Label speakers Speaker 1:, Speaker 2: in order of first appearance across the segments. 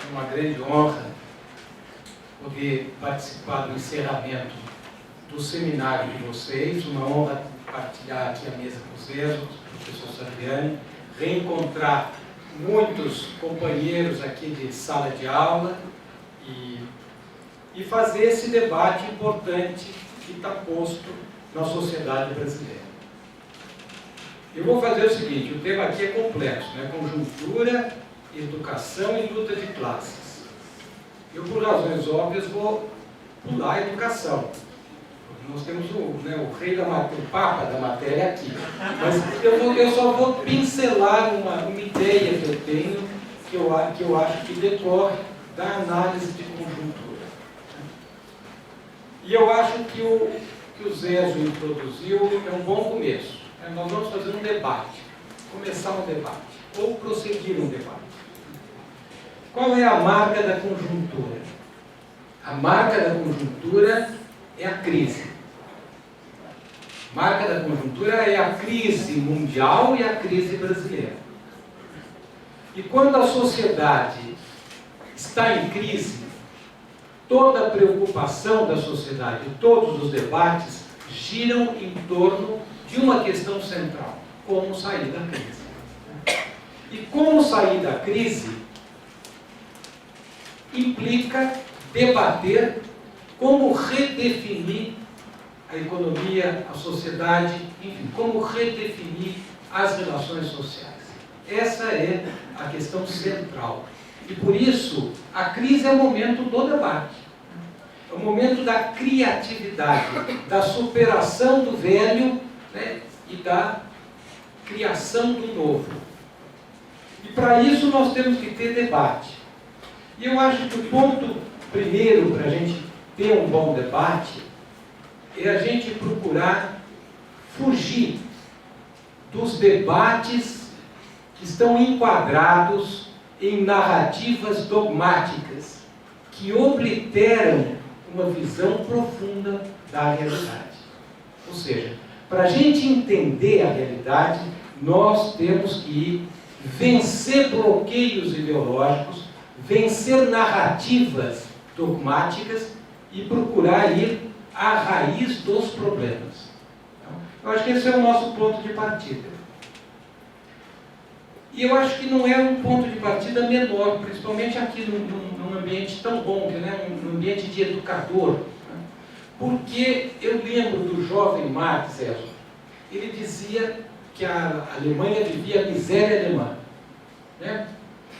Speaker 1: É uma grande honra poder participar do encerramento do seminário de vocês, uma honra partilhar aqui a mesa com o Zezo, o professor Sarviani, reencontrar muitos companheiros aqui de sala de aula e fazer esse debate importante que está posto na sociedade brasileira. Eu vou fazer o seguinte, o tema aqui é complexo, né? Conjuntura, educação e luta de classes. Eu, por razões óbvias, vou pular a educação. Nós temos o rei o papa da matéria aqui. Mas eu só vou pincelar uma ideia que eu tenho, que eu acho que decorre da análise de conjuntura. E eu acho que o Zezo introduziu é um bom começo. Nós vamos fazer um debate, começar um debate, ou prosseguir um debate. Qual é a marca da conjuntura? A marca da conjuntura é a crise. A marca da conjuntura é a crise mundial e a crise brasileira. E quando a sociedade está em crise, toda a preocupação da sociedade, todos os debates giram em torno de uma questão central: como sair da crise. E como sair da crise implica debater como redefinir a economia, a sociedade, enfim, como redefinir as relações sociais. Essa é a questão central. E por isso, a crise é o momento do debate. É o momento da criatividade, da superação do velho, né, e da criação do novo. E para isso nós temos que ter debate. E eu acho que o ponto primeiro para a gente ter um bom debate é a gente procurar fugir dos debates que estão enquadrados em narrativas dogmáticas que obliteram uma visão profunda da realidade. Ou seja, para a gente entender a realidade, nós temos que vencer bloqueios ideológicos, vencer narrativas dogmáticas e procurar ir à raiz dos problemas. Então, eu acho que esse é o nosso ponto de partida. E eu acho que não é um ponto de partida menor, principalmente aqui num ambiente tão bom, né, um ambiente de educador. Né? Porque eu lembro do jovem Marx, ele dizia que a Alemanha vivia a miséria alemã. Né?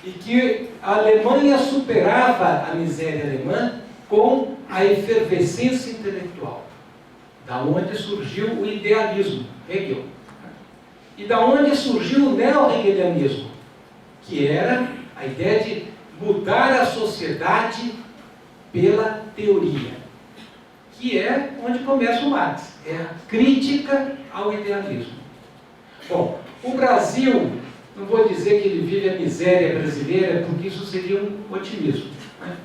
Speaker 1: E que a Alemanha superava a miséria alemã com a efervescência intelectual. Da onde surgiu o idealismo, Hegel. E da onde surgiu o neo-hegelianismo, que era a ideia de mudar a sociedade pela teoria, que é onde começa o Marx, é a crítica ao idealismo. Bom, o Brasil, não vou dizer que ele vive a miséria brasileira, porque isso seria um otimismo. Né?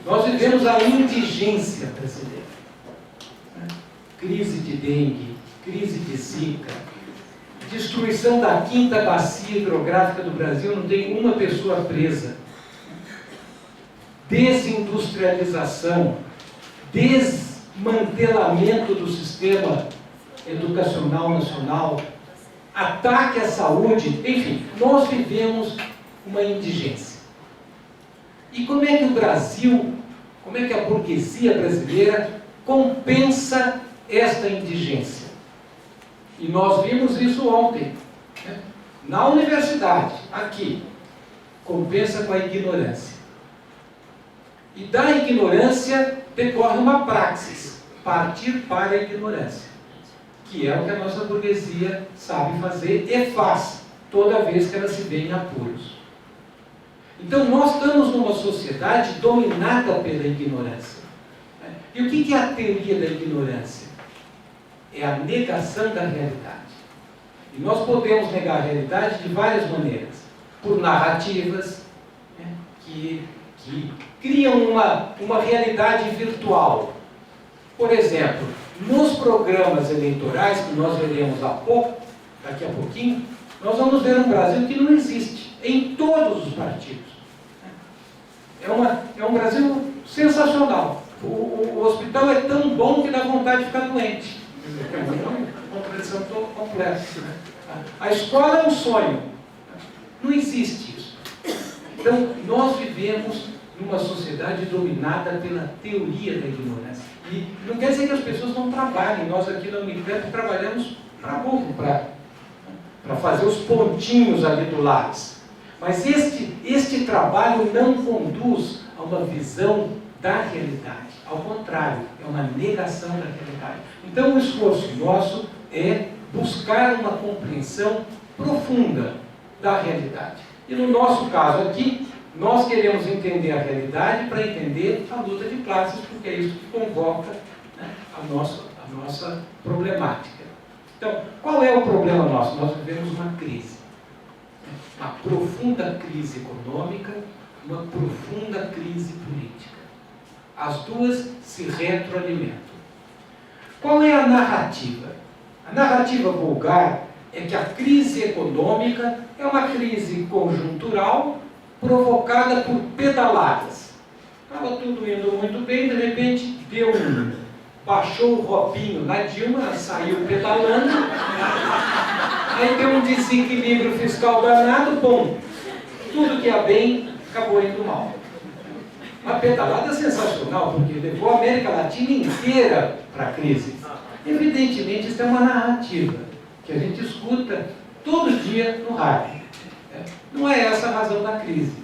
Speaker 1: Nós vivemos a indigência brasileira. Né? Crise de dengue, crise de zika, destruição da quinta bacia hidrográfica do Brasil, não tem uma pessoa presa. Desindustrialização, desmantelamento do sistema educacional nacional, ataque à saúde, enfim, nós vivemos uma indigência. E como é que o Brasil, como é que a burguesia brasileira compensa esta indigência? E nós vimos isso ontem, né? Na universidade, aqui, compensa com a ignorância. E da ignorância decorre uma praxis, partir para a ignorância, que é o que a nossa burguesia sabe fazer e faz, toda vez que ela se vê em apuros. Então nós estamos numa sociedade dominada pela ignorância. Né? E o que é a teoria da ignorância? É a negação da realidade. E nós podemos negar a realidade de várias maneiras. Por narrativas, né, que criam uma realidade virtual. Por exemplo, nos programas eleitorais, que nós veremos daqui a pouquinho, nós vamos ver um Brasil que não existe, em todos os partidos. É é um Brasil sensacional. O hospital é tão bom que dá vontade de ficar doente. É uma contradição completa. Né? A escola é um sonho. Não existe isso. Então, nós vivemos numa sociedade dominada pela teoria da ignorância. E não quer dizer que as pessoas não trabalhem. Nós aqui na Unicamp trabalhamos para burro, para fazer os pontinhos ali do lápis. Mas este trabalho não conduz a uma visão da realidade. Ao contrário, é uma negação da realidade. Então, o esforço nosso é buscar uma compreensão profunda da realidade. E no nosso caso aqui, nós queremos entender a realidade para entender a luta de classes, porque é isso que convoca, né, a nossa problemática. Então, qual é o problema nosso? Nós vivemos uma crise. Uma profunda crise econômica, uma profunda crise política. As duas se retroalimentam. Qual é a narrativa? A narrativa vulgar é que a crise econômica é uma crise conjuntural provocada por pedaladas. Estava tudo indo muito bem, de repente baixou o Robinho na Dilma, ela saiu pedalando, aí deu um desequilíbrio fiscal danado, bom, tudo que ia bem acabou indo mal. Uma pedalada sensacional, porque levou a América Latina inteira para a crise. Evidentemente, isso é uma narrativa que a gente escuta todo dia no rádio. Não é essa a razão da crise.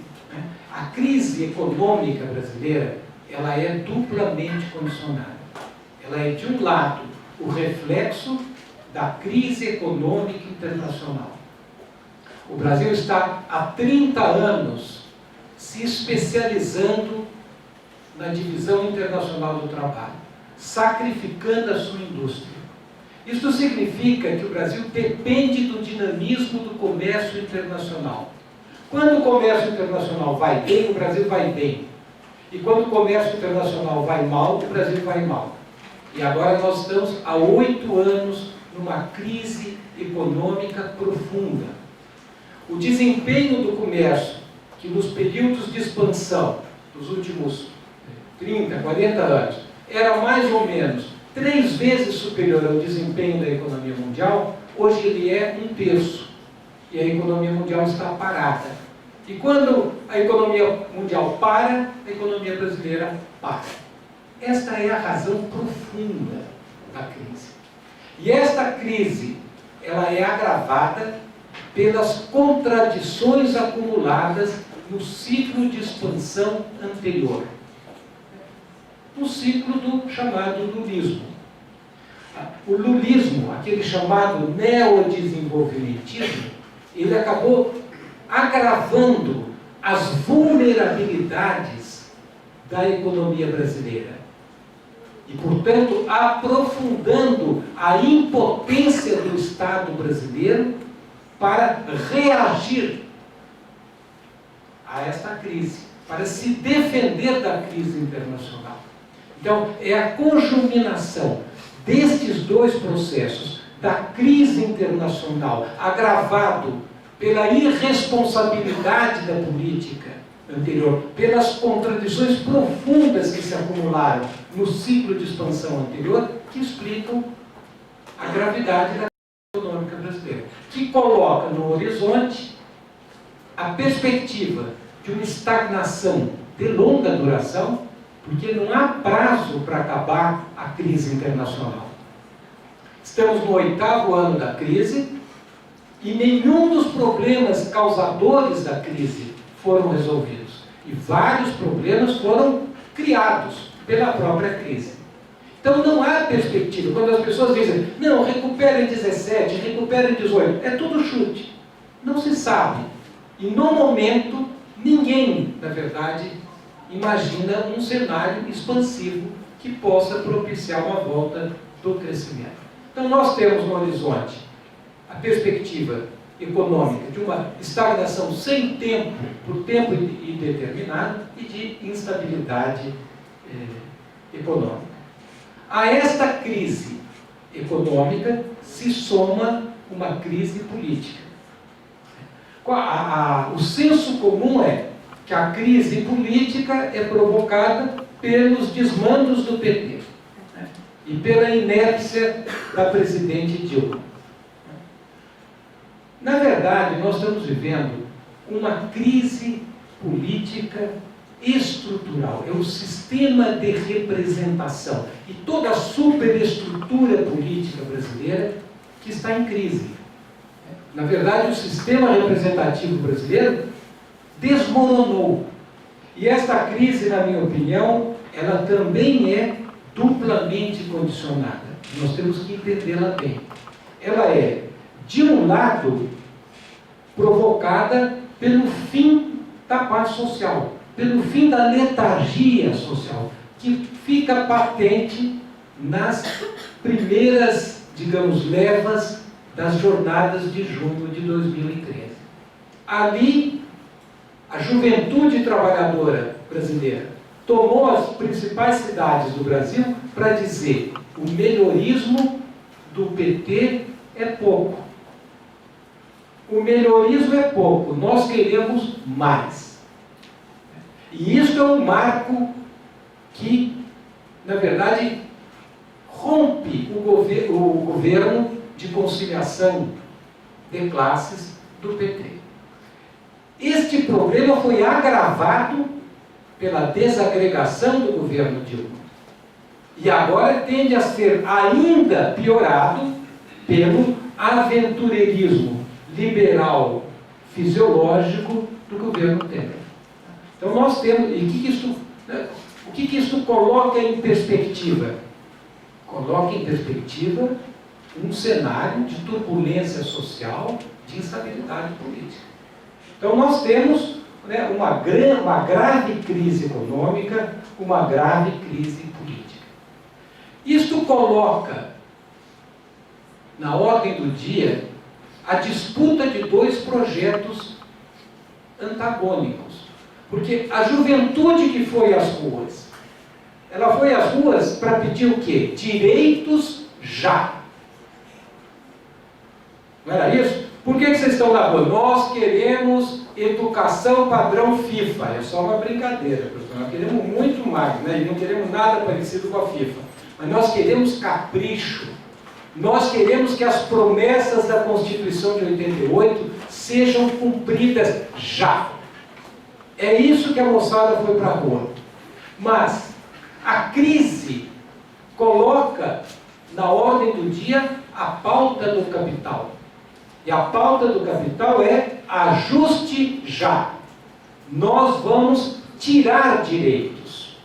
Speaker 1: A crise econômica brasileira, ela é duplamente condicionada. Ela é, de um lado, o reflexo da crise econômica internacional. O Brasil está há 30 anos se especializando na divisão internacional do trabalho, sacrificando a sua indústria. Isso significa que o Brasil depende do dinamismo do comércio internacional. Quando o comércio internacional vai bem, o Brasil vai bem. E quando o comércio internacional vai mal, o Brasil vai mal. E agora nós estamos há 8 anos numa crise econômica profunda. O desempenho do comércio, que nos períodos de expansão dos últimos 30, 40 anos, era mais ou menos 3 vezes superior ao desempenho da economia mundial, hoje ele é 1/3. E a economia mundial está parada. E quando a economia mundial para, a economia brasileira para. Esta é a razão profunda da crise. E esta crise, ela é agravada pelas contradições acumuladas no ciclo de expansão anterior. No ciclo do chamado lulismo. O lulismo, aquele chamado neodesenvolvimentismo, ele acabou agravando as vulnerabilidades da economia brasileira. E, portanto, aprofundando a impotência do Estado brasileiro para reagir a esta crise, para se defender da crise internacional. Então, é a conjuminação destes dois processos, da crise internacional, agravado pela irresponsabilidade da política anterior, pelas contradições profundas que se acumularam no ciclo de expansão anterior, que explicam a gravidade da crise econômica brasileira, que coloca no horizonte a perspectiva de uma estagnação de longa duração, porque não há prazo para acabar a crise internacional. Estamos no 8º ano da crise e nenhum dos problemas causadores da crise foram resolvidos. E vários problemas foram criados pela própria crise. Então não há perspectiva. Quando as pessoas dizem, não, recupera em 17, recupera em 18, é tudo chute. Não se sabe. E no momento, ninguém, na verdade, imagina um cenário expansivo que possa propiciar uma volta do crescimento. Então nós temos no horizonte a perspectiva econômica de uma estagnação sem tempo, por tempo indeterminado, e de instabilidade econômica. A esta crise econômica se soma uma crise política. O senso comum é que a crise política é provocada pelos desmandos do PT, né, e pela inércia da presidente Dilma. Na verdade, nós estamos vivendo uma crise política estrutural. É o sistema de representação e toda a superestrutura política brasileira que está em crise. Na verdade, o sistema representativo brasileiro desmoronou. E esta crise, na minha opinião, ela também é duplamente condicionada. Nós temos que entendê-la bem. Ela é, de um lado, provocada pelo fim da paz social, pelo fim da letargia social, que fica patente nas primeiras, digamos, levas das jornadas de junho de 2013. Ali, a juventude trabalhadora brasileira tomou as principais cidades do Brasil para dizer: o melhorismo do PT é pouco. O melhorismo é pouco, nós queremos mais. E isso é um marco que, na verdade, rompe o governo de conciliação de classes do PT. Este problema foi agravado pela desagregação do governo Dilma. E agora tende a ser ainda piorado pelo aventureirismo liberal fisiológico do governo Temer. Então nós temos, o que isso coloca em perspectiva? Coloca em perspectiva um cenário de turbulência social, de instabilidade política. Então nós temos, né, uma grave crise econômica, uma grave crise política. Isto coloca na ordem do dia a disputa de dois projetos antagônicos. Porque a juventude que foi às ruas, ela foi às ruas para pedir o quê? Direitos já. Não era isso? Por que vocês estão na rua? Nós queremos educação padrão FIFA. É só uma brincadeira, pessoal. Nós queremos muito mais, né? E não queremos nada parecido com a FIFA. Mas nós queremos capricho. Nós queremos que as promessas da Constituição de 88 sejam cumpridas já. É isso que a moçada foi para a rua. Mas a crise coloca na ordem do dia a pauta do capital. E a pauta do capital é ajuste já. Nós vamos tirar direitos.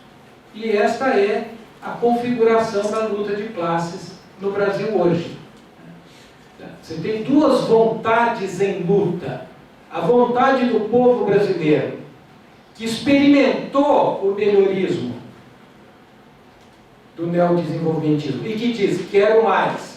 Speaker 1: E esta é a configuração da luta de classes no Brasil hoje. Você tem duas vontades em luta. A vontade do povo brasileiro, que experimentou o melhorismo do neodesenvolvimentismo e que diz: quero mais.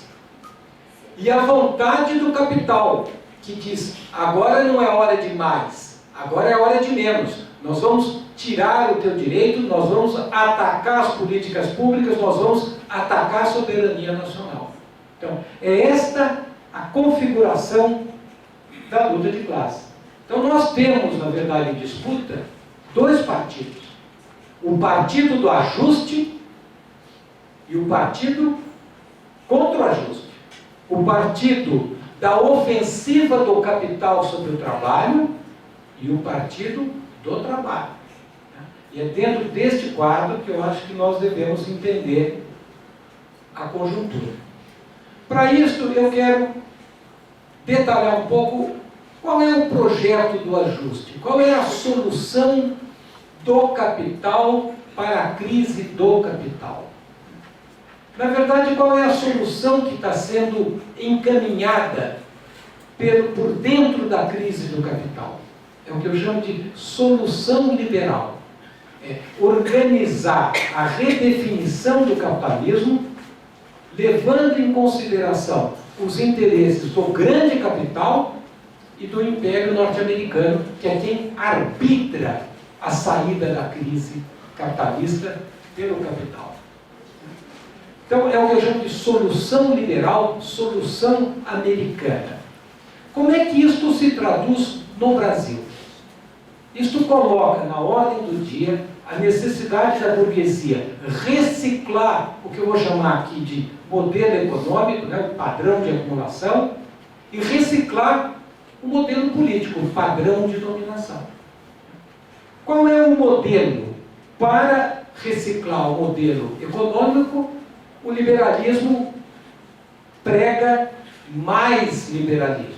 Speaker 1: E a vontade do capital, que diz: agora não é hora de mais, agora é hora de menos. Nós vamos tirar o teu direito, nós vamos atacar as políticas públicas, nós vamos atacar a soberania nacional. Então, é esta a configuração da luta de classe. Então, nós temos, na verdade, em disputa, dois partidos. O partido do ajuste e o partido contra o ajuste. O partido da ofensiva do capital sobre o trabalho e o partido do trabalho. E é dentro deste quadro que eu acho que nós devemos entender a conjuntura. Para isso, eu quero detalhar um pouco qual é o projeto do ajuste, qual é a solução do capital para a crise do capital. Na verdade, qual é a solução que está sendo encaminhada por dentro da crise do capital? É o que eu chamo de solução liberal. É organizar a redefinição do capitalismo, levando em consideração os interesses do grande capital e do Império Norte-Americano, que é quem arbitra a saída da crise capitalista pelo capital. Então, é o que eu chamo de solução liberal, solução americana. Como é que isto se traduz no Brasil? Isto coloca na ordem do dia a necessidade da burguesia reciclar o que eu vou chamar aqui de modelo econômico, né, o padrão de acumulação, e reciclar o modelo político, o padrão de dominação. Qual é o modelo? Para reciclar o modelo econômico, o liberalismo prega mais liberalismo.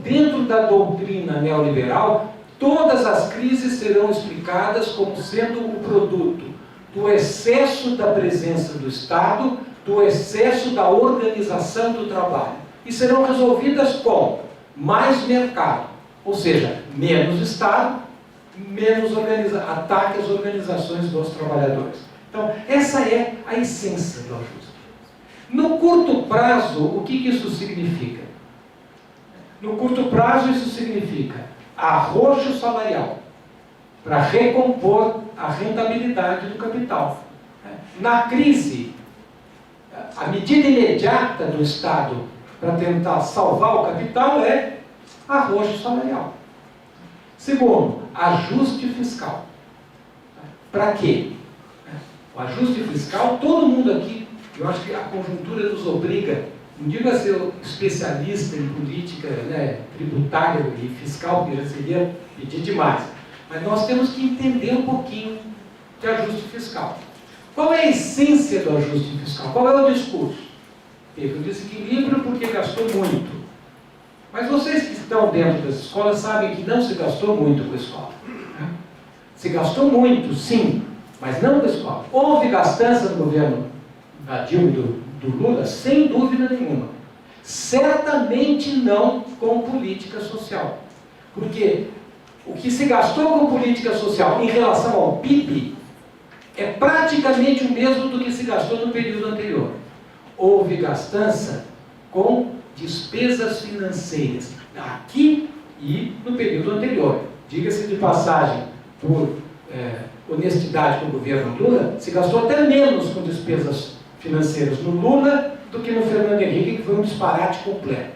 Speaker 1: Dentro da doutrina neoliberal, todas as crises serão explicadas como sendo o produto do excesso da presença do Estado, do excesso da organização do trabalho. E serão resolvidas com mais mercado, ou seja, menos Estado, menos ataque às organizações dos trabalhadores. Então, essa é a essência do ajuste. No curto prazo, o que isso significa? No curto prazo, isso significa arroxo salarial para recompor a rentabilidade do capital. Na crise, a medida imediata do Estado para tentar salvar o capital é arroxo salarial. Segundo, ajuste fiscal. Para quê? O ajuste fiscal, todo mundo aqui, eu acho que a conjuntura nos obriga, não digo a ser especialista em política, né, tributária e fiscal, que já seria pedir demais, mas nós temos que entender um pouquinho de ajuste fiscal. Qual é a essência do ajuste fiscal? Qual é o discurso? Teve um desequilíbrio porque gastou muito. Mas vocês que estão dentro das escolas sabem que não se gastou muito com a escola. Né? Se gastou muito, sim, mas não com a escola. Houve gastança no governo da Dilma e do Lula, sem dúvida nenhuma. Certamente não com política social. Porque o que se gastou com política social em relação ao PIB é praticamente o mesmo do que se gastou no período anterior. Houve gastança com despesas financeiras, aqui e no período anterior. Diga-se de passagem, por honestidade com o governo Lula, se gastou até menos com despesas financeiras no Lula do que no Fernando Henrique, que foi um disparate completo.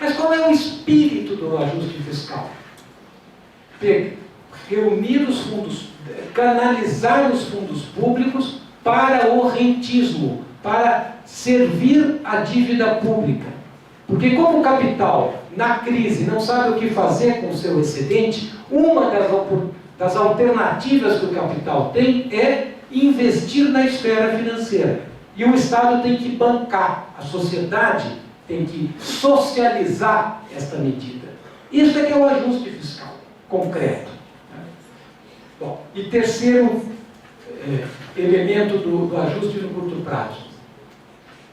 Speaker 1: Mas qual é o espírito do ajuste fiscal? Reunir os fundos, canalizar os fundos públicos para o rentismo, para servir a dívida pública. Porque como o capital, na crise, não sabe o que fazer com o seu excedente, uma das alternativas que o capital tem é investir na esfera financeira. E o Estado tem que bancar, a sociedade tem que socializar esta medida. Isso é que é o ajuste fiscal concreto. Bom, e terceiro elemento do ajuste no curto prazo: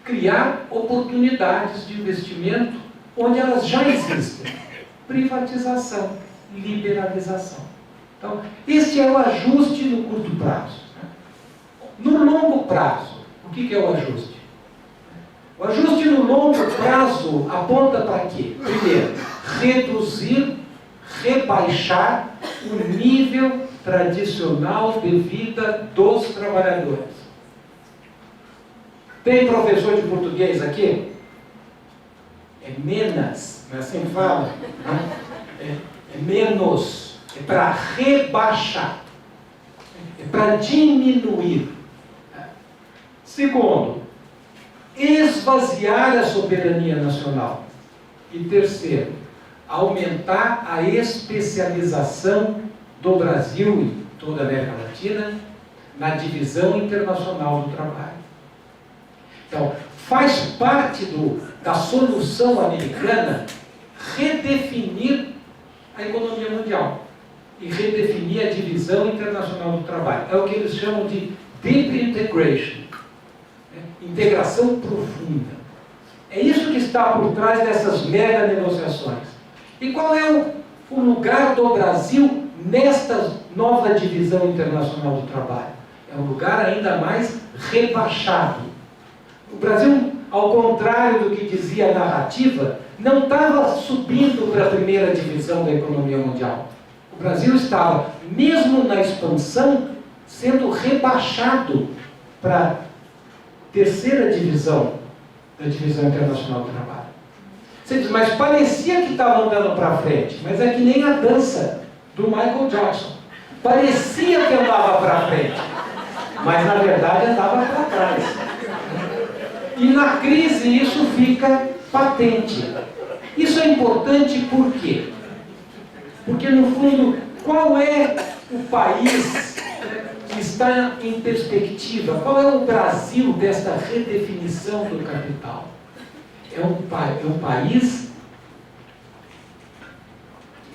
Speaker 1: criar oportunidades de investimento onde elas já existem. Privatização, liberalização. Então, este é o ajuste no curto prazo. No longo prazo, o que é o ajuste? O ajuste no longo prazo aponta para quê? Primeiro, reduzir, rebaixar o nível tradicional de vida dos trabalhadores. Tem professor de português aqui? É menos, não é assim que fala? É menos, é para rebaixar, é para diminuir. Segundo, esvaziar a soberania nacional. E terceiro, aumentar a especialização do Brasil e toda a América Latina na divisão internacional do trabalho. Então, faz parte da solução americana redefinir a economia mundial e redefinir a divisão internacional do trabalho. É o que eles chamam de deep integration, né? Integração profunda. É isso que está por trás dessas mega negociações. E qual é o lugar do Brasil nesta nova divisão internacional do trabalho? É um lugar ainda mais rebaixado. O Brasil, ao contrário do que dizia a narrativa, não estava subindo para a primeira divisão da economia mundial. O Brasil estava, mesmo na expansão, sendo rebaixado para a terceira divisão da divisão internacional do trabalho. Você diz, mas parecia que estava andando para frente, mas é que nem a dança do Michael Jackson. Parecia que andava para frente, mas na verdade andava para trás. E na crise isso fica patente. Isso é importante por quê? Porque no fundo, qual é o país que está em perspectiva? Qual é o Brasil desta redefinição do capital? É um país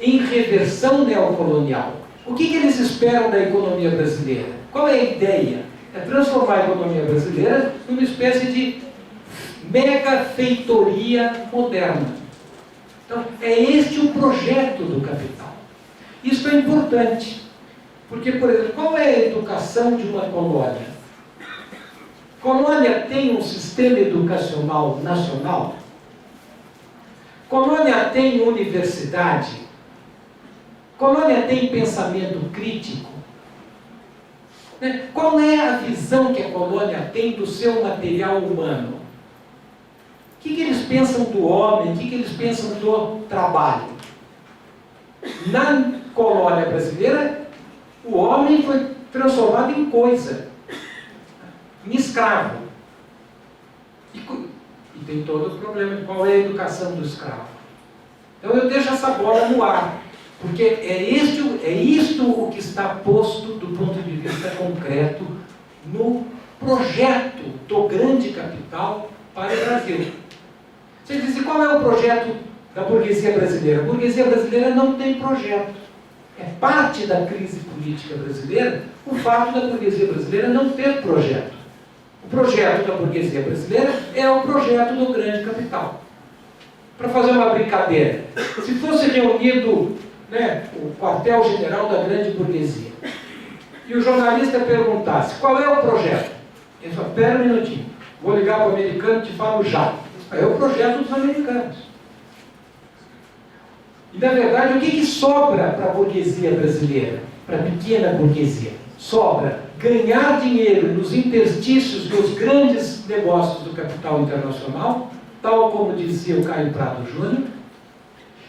Speaker 1: em reversão neocolonial. O que eles esperam da economia brasileira? Qual é a ideia? É transformar a economia brasileira numa espécie de mega feitoria moderna. Então, é este o projeto do capital. Isso é importante, porque, por exemplo, qual é a educação de uma colônia? Colônia tem um sistema educacional nacional? Colônia tem universidade? Colônia tem pensamento crítico? Qual é a visão que a colônia tem do seu material humano? O que eles pensam do homem? O que eles pensam do trabalho? Na colônia brasileira, o homem foi transformado em coisa, em escravo. E tem todo o problema de qual é a educação do escravo. Então eu deixo essa bola no ar, porque é isto o que está posto do ponto de vista concreto no projeto do grande capital para o Brasil. Você diz, e qual é o projeto da burguesia brasileira? A burguesia brasileira não tem projeto. É parte da crise política brasileira o fato da burguesia brasileira não ter projeto. O projeto da burguesia brasileira é o projeto do grande capital. Para fazer uma brincadeira, se fosse reunido o quartel-general da grande burguesia e o jornalista perguntasse qual é o projeto, ele fala, espera um minutinho, vou ligar para o americano e te falo já. Aí é o projeto dos americanos. E, na verdade, o que sobra para a burguesia brasileira, para a pequena burguesia? Sobra ganhar dinheiro nos interstícios dos grandes negócios do capital internacional, tal como dizia o Caio Prado Júnior,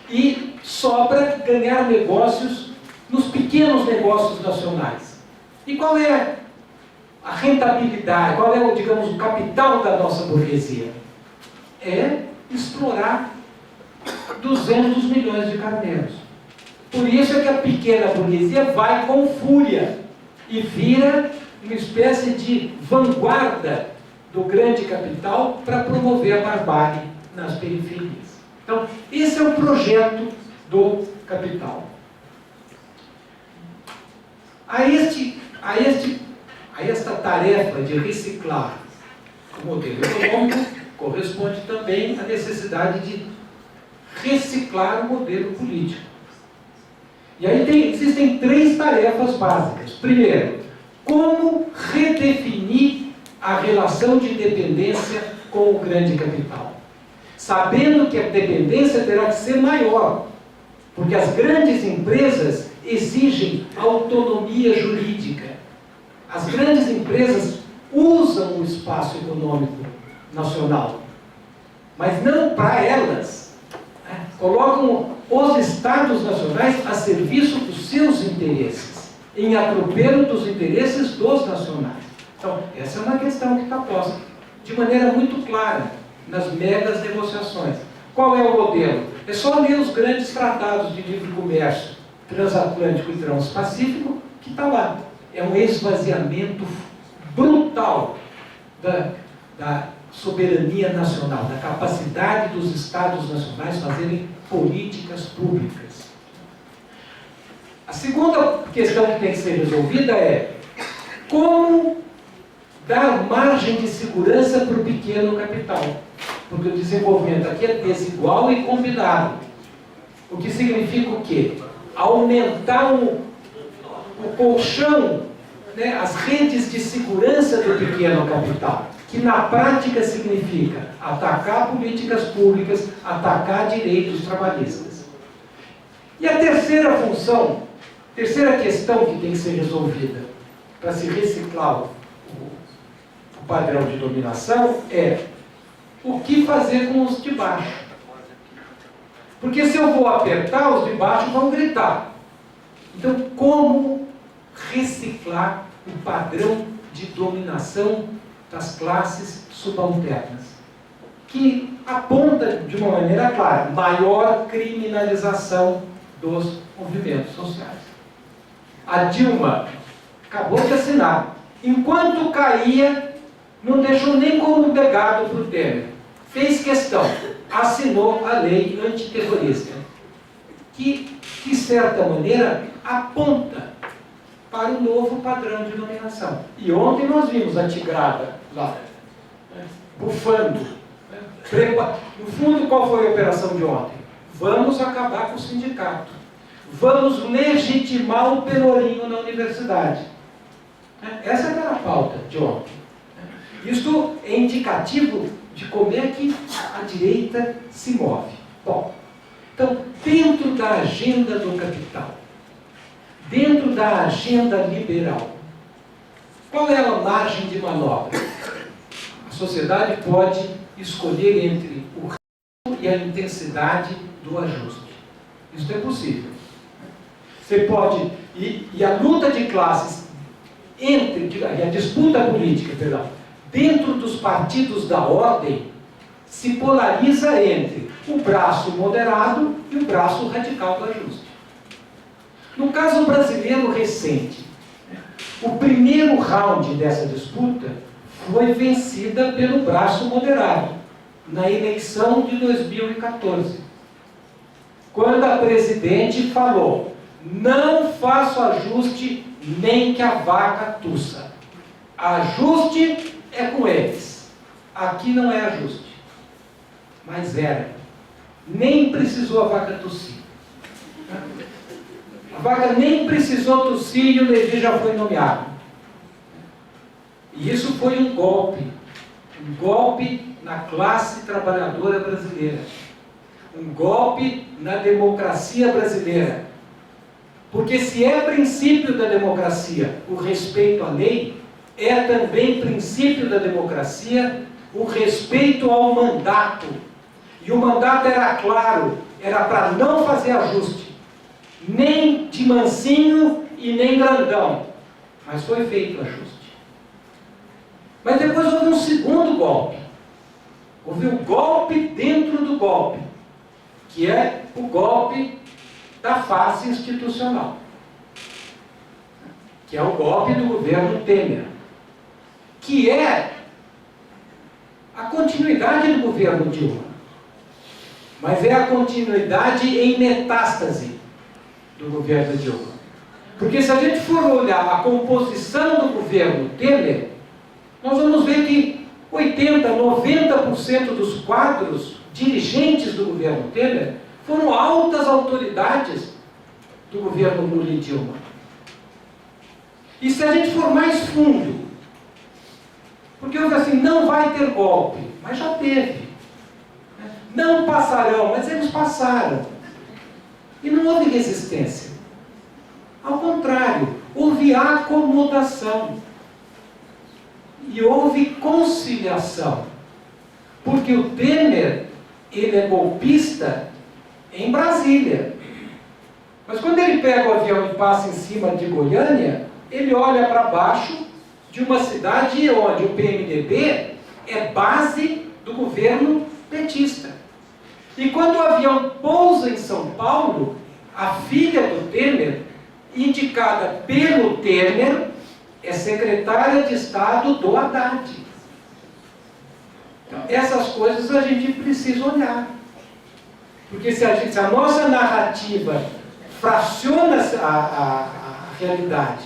Speaker 1: e sobra ganhar negócios nos pequenos negócios nacionais. E qual é a rentabilidade, qual é, digamos, o capital da nossa burguesia? É explorar 200 milhões de carneiros. Por isso é que a pequena burguesia vai com fúria e vira uma espécie de vanguarda do grande capital para promover a barbárie nas periferias. Então, esse é o projeto do capital. A esta tarefa de reciclar o modelo econômico corresponde também à necessidade de reciclar o modelo político. E aí existem 3 tarefas básicas. Primeiro, como redefinir a relação de dependência com o grande capital? Sabendo que a dependência terá que ser maior, porque as grandes empresas exigem autonomia jurídica. As grandes empresas usam o espaço econômico nacional, mas não para elas. Colocam os estados nacionais a serviço dos seus interesses, em atropelo dos interesses dos nacionais. Então, essa é uma questão que está posta de maneira muito clara nas megas negociações. Qual é o modelo? É só ler os grandes tratados de livre comércio transatlântico e transpacífico que está lá. É um esvaziamento brutal da soberania nacional, da capacidade dos estados nacionais fazerem políticas públicas. A segunda questão que tem que ser resolvida é como dar margem de segurança para o pequeno capital. Porque o desenvolvimento aqui é desigual e combinado. O que significa o quê? Aumentar o colchão, as redes de segurança do pequeno capital, que na prática significa atacar políticas públicas, atacar direitos trabalhistas. E a terceira função, terceira questão que tem que ser resolvida para se reciclar o padrão de dominação é o que fazer com os de baixo. Porque se eu vou apertar, os de baixo vão gritar. Então, como reciclar o padrão de dominação das classes subalternas? Que aponta de uma maneira clara, maior criminalização dos movimentos sociais. A Dilma acabou de assinar. Enquanto caía, não deixou nem como legado para o Temer. Fez questão, assinou a lei antiterrorista, que, de certa maneira, aponta para o novo padrão de dominação. E ontem nós vimos a Tigrada lá, bufando. No fundo, qual foi a operação de ontem? Vamos acabar com o sindicato. Vamos legitimar o pelourinho na universidade. Essa era a pauta de ontem. Isto é indicativo de como é que a direita se move. Bom, então, dentro da agenda do capital, dentro da agenda liberal, qual é a margem de manobra? A sociedade pode escolher entre o ritmo e a intensidade do ajuste. Isso é possível. Você pode, e a luta de classes e a disputa política, perdão, dentro dos partidos da ordem, se polariza entre o braço moderado e o braço radical do ajuste. No caso brasileiro recente, o primeiro round dessa disputa foi vencida pelo braço moderado, na eleição de 2014. Quando a presidente falou: não faço ajuste nem que a vaca tussa. Ajuste é com eles. Aqui não é ajuste. Mas era. Nem precisou a vaca tossir. A vaca nem precisou tossir e o Levi já foi nomeado. E isso foi um golpe. Um golpe na classe trabalhadora brasileira. Um golpe na democracia brasileira. Porque se é princípio da democracia o respeito à lei, é também princípio da democracia o respeito ao mandato. E o mandato era claro, era para não fazer ajuste. Nem de mansinho e nem grandão. Mas foi feito o ajuste. Mas depois houve um segundo golpe. Houve um golpe dentro do golpe, que é o golpe da face institucional, que é o golpe do governo Temer, que é a continuidade do governo Dilma, mas é a continuidade em metástase do governo Dilma. Porque se a gente for olhar a composição do governo Temer, nós vamos ver que 80%, 90% dos quadros dirigentes do governo Temer foram altas autoridades do governo Lula e Dilma. E se a gente for mais fundo, porque eu assim, não vai ter golpe, mas já teve. Não passarão, mas eles passaram. E não houve resistência. Ao contrário, houve acomodação. E houve conciliação. Porque o Temer, ele é golpista em Brasília. Mas quando ele pega o avião e passa em cima de Goiânia, ele olha para baixo de uma cidade onde o PMDB é base do governo petista. E quando o avião pousa em São Paulo, a filha do Temer, indicada pelo Temer, é secretária de Estado do Haddad. Então, essas coisas a gente precisa olhar. Porque se a nossa narrativa fraciona a realidade,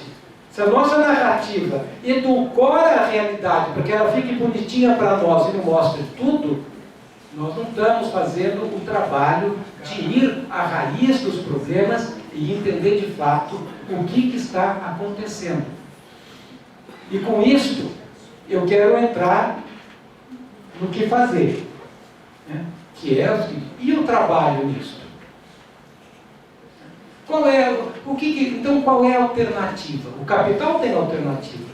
Speaker 1: se a nossa narrativa edulcora a realidade para que ela fique bonitinha para nós e não mostre tudo, nós não estamos fazendo o trabalho de ir à raiz dos problemas e entender de fato o que está acontecendo. E com isso, eu quero entrar no que fazer, né? Que é o seguinte: e o trabalho nisso? Então, qual é a alternativa? O capital tem alternativa.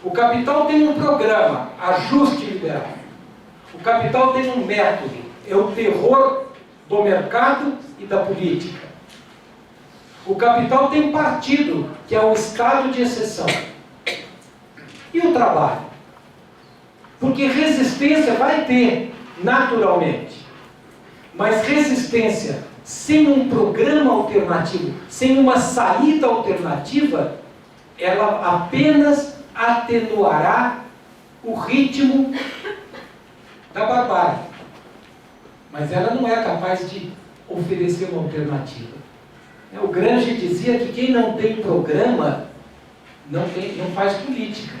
Speaker 1: O capital tem um programa, ajuste liberal. O capital tem um método, é o terror do mercado e da política. O capital tem partido, que é o estado de exceção. E o trabalho? Porque resistência vai ter, naturalmente. Mas resistência sem um programa alternativo, sem uma saída alternativa, ela apenas atenuará o ritmo da barbárie. Mas ela não é capaz de oferecer uma alternativa. O Gramsci dizia que quem não tem programa não faz política.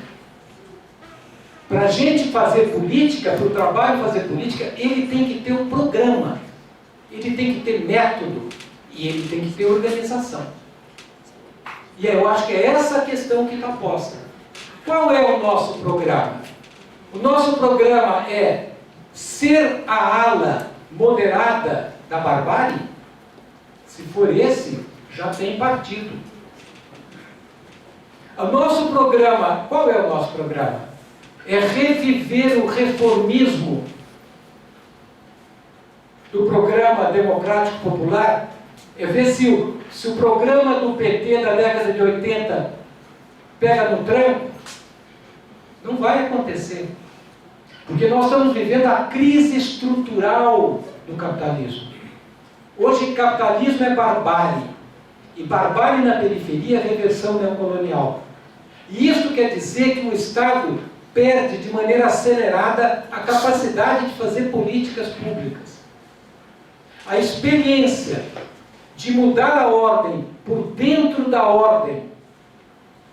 Speaker 1: Para a gente fazer política, para o trabalho fazer política, ele tem que ter um programa, ele tem que ter método e ele tem que ter organização. E eu acho que é essa a questão que está posta. Qual é o nosso programa? O nosso programa é ser a ala moderada da barbárie? Se for esse, já tem partido. O nosso programa, qual é o nosso programa? É reviver o reformismo do programa democrático popular. É ver se o programa do PT da década de 80 pega no tranco. Não vai acontecer. Porque nós estamos vivendo a crise estrutural do capitalismo. Hoje, capitalismo é barbárie. E barbárie na periferia é reversão neocolonial. E isso quer dizer que o Estado perde de maneira acelerada a capacidade de fazer políticas públicas. A experiência de mudar a ordem por dentro da ordem,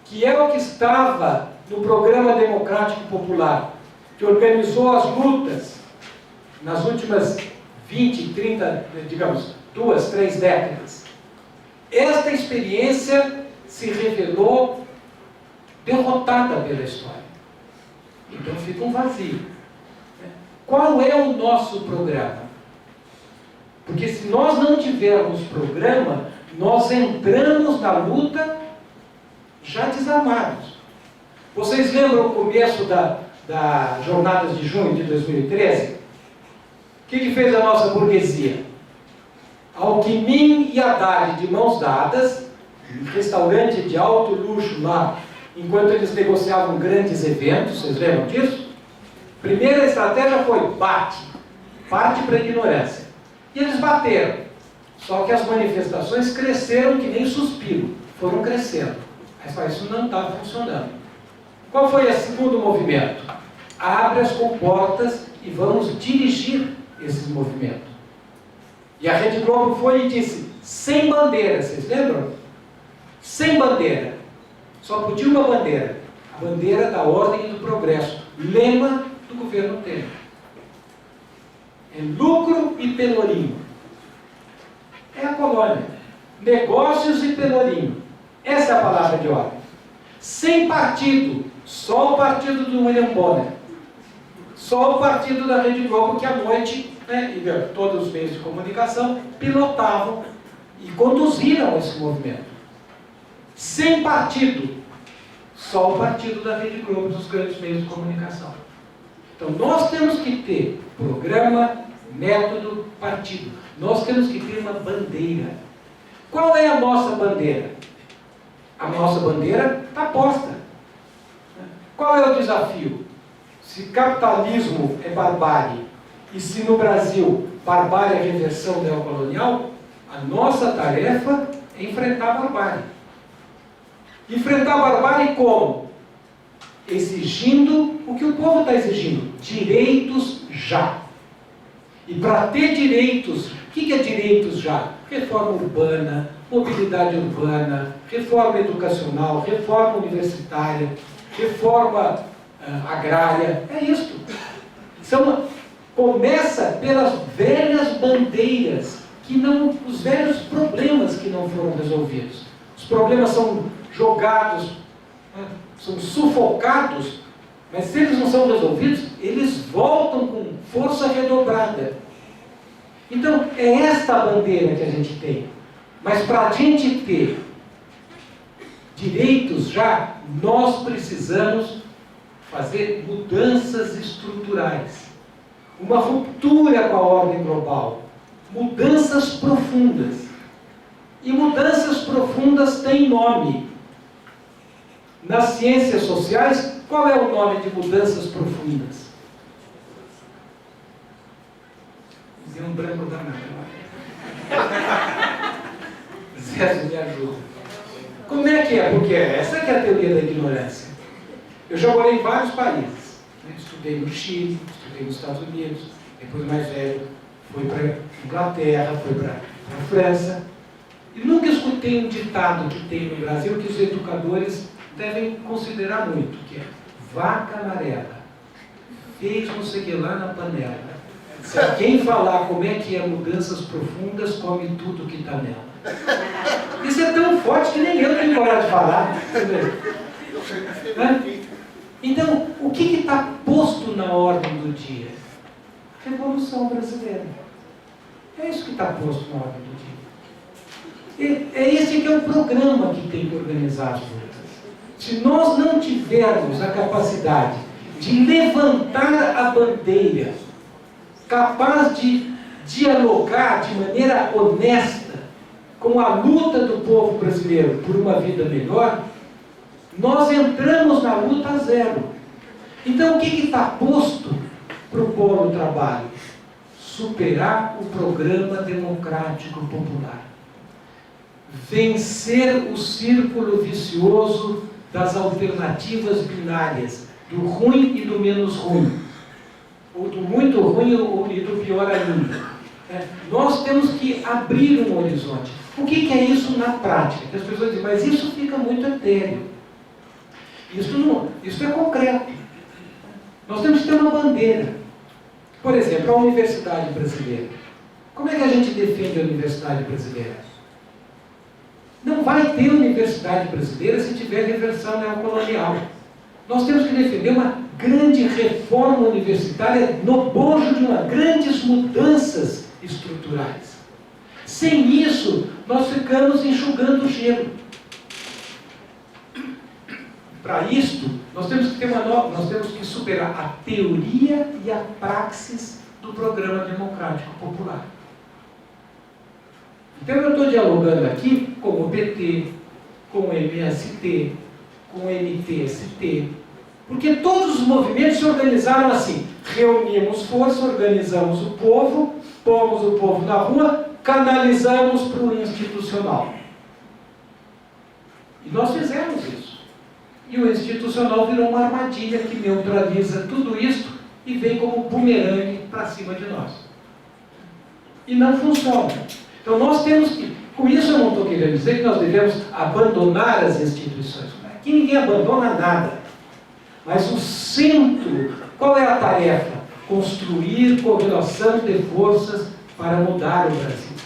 Speaker 1: que é o que estava no programa democrático popular, que organizou as lutas nas últimas 20, 30, digamos, 2, 3 décadas. Esta experiência se revelou derrotada pela história. Então fica um vazio. Qual é o nosso programa? Porque se nós não tivermos programa, nós entramos na luta já desarmados. Vocês lembram o começo da Jornadas de Junho de 2013? O que fez a nossa burguesia? Alckmin e Haddad de mãos dadas, um restaurante de alto luxo lá, enquanto eles negociavam grandes eventos, vocês lembram disso? Primeira estratégia foi parte para a ignorância. E eles bateram. Só que as manifestações cresceram que nem suspiro, foram crescendo. Mas isso não está funcionando. Qual foi o segundo movimento? Abre as comportas e vamos dirigir esses movimentos. E a Rede Globo foi e disse, sem bandeira, vocês lembram? Sem bandeira. Só podia uma bandeira. A bandeira da ordem e do progresso. Lema do governo Temer. É lucro e pelourinho. É a colônia. Negócios e pelourinho. Essa é a palavra de ordem. Sem partido. Só o partido do William Bonner. Só o partido da Rede Globo que à noite, e todos os meios de comunicação, pilotavam e conduziram esse movimento. Sem partido. Só o partido da Rede Globo dos grandes meios de comunicação. Então nós temos que ter programa, método, partido. Nós temos que ter uma bandeira. Qual é a nossa bandeira? A nossa bandeira está posta. Qual é o desafio? Se capitalismo é barbárie e se no Brasil barbárie é reversão neocolonial, a nossa tarefa é enfrentar a barbárie. Enfrentar a barbárie como? Exigindo o que o povo está exigindo. Direitos já. E para ter direitos, o que é direitos já? Reforma urbana, mobilidade urbana, reforma educacional, reforma universitária, reforma agrária. É isso. Começa pelas velhas bandeiras, os velhos problemas que não foram resolvidos. Os problemas são jogados, são sufocados, mas se eles não são resolvidos, eles voltam com força redobrada. Então, é esta a bandeira que a gente tem. Mas para a gente ter direitos já, nós precisamos fazer mudanças estruturais. Uma ruptura com a ordem global. mudanças profundas. E mudanças profundas têm nome. Nas ciências sociais, qual é o nome de mudanças profundas? Deu um branco danado. Zé, me ajuda. Como é que é? Porque essa que é a teoria da ignorância. Eu já morei em vários países. Estudei no Chile, estudei nos Estados Unidos, depois mais velho, fui para a Inglaterra, fui para a França. E nunca escutei um ditado que tem no Brasil que os educadores devem considerar muito, que é vaca amarela, fez não sei o que lá na panela. Se alguém falar como é que é mudanças profundas, come tudo que está nela. Isso é tão forte que nem eu tenho coragem de falar. Então, o que está posto na ordem do dia? Revolução Brasileira. É isso que está posto na ordem do dia. É esse que é o programa que tem que organizar as lutas. Se nós não tivermos a capacidade de levantar a bandeira, capaz de dialogar de maneira honesta com a luta do povo brasileiro por uma vida melhor, nós entramos na luta zero. Então, o que está posto para o Polo do Trabalho? Superar o programa democrático popular. Vencer o círculo vicioso das alternativas binárias, do ruim e do menos ruim, ou do muito ruim e do pior ainda. Nós temos que abrir um horizonte. O que é isso na prática? As pessoas dizem, mas isso fica muito etéreo. Isso é concreto. Nós temos que ter uma bandeira. Por exemplo, a universidade brasileira. Como é que a gente defende a universidade brasileira? Não vai ter universidade brasileira se tiver reversão neocolonial. Nós temos que defender uma grande reforma universitária no bojo de grandes mudanças estruturais. Sem isso, nós ficamos enxugando o gelo. Para isto, nós temos que superar a teoria e a praxis do programa democrático popular. Então eu estou dialogando aqui com o PT, com o MST, com o MTST, porque todos os movimentos se organizaram assim. Reunimos força, organizamos o povo, pomos o povo na rua, canalizamos para o institucional. E nós fizemos isso. E o institucional virou uma armadilha que neutraliza tudo isso e vem como bumerangue para cima de nós. E não funciona. Então nós temos que, com isso eu não estou querendo dizer que nós devemos abandonar as instituições. Aqui ninguém abandona nada. Mas o centro, qual é a tarefa? Construir correlação de forças para mudar o Brasil.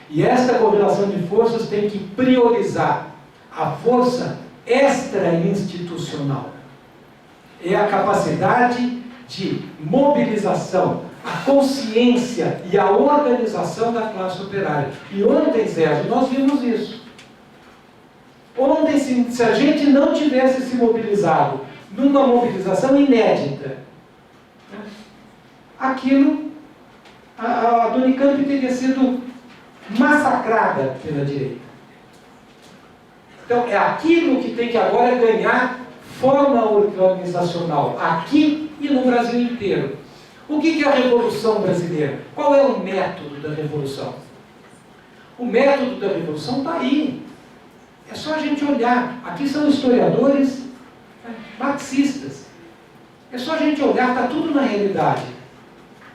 Speaker 1: E esta correlação de forças tem que priorizar a força extra-institucional. É a capacidade de mobilização, a consciência e a organização da classe operária. E ontem, Sérgio, nós vimos isso. Ontem, se a gente não tivesse se mobilizado numa mobilização inédita, aquilo, a Dona Unicamp teria sido massacrada pela direita. Então, é aquilo que tem que agora ganhar forma organizacional, aqui e no Brasil inteiro. O que é a Revolução Brasileira? Qual é o método da Revolução? O método da Revolução está aí. É só a gente olhar. Aqui são historiadores marxistas. É só a gente olhar, está tudo na realidade.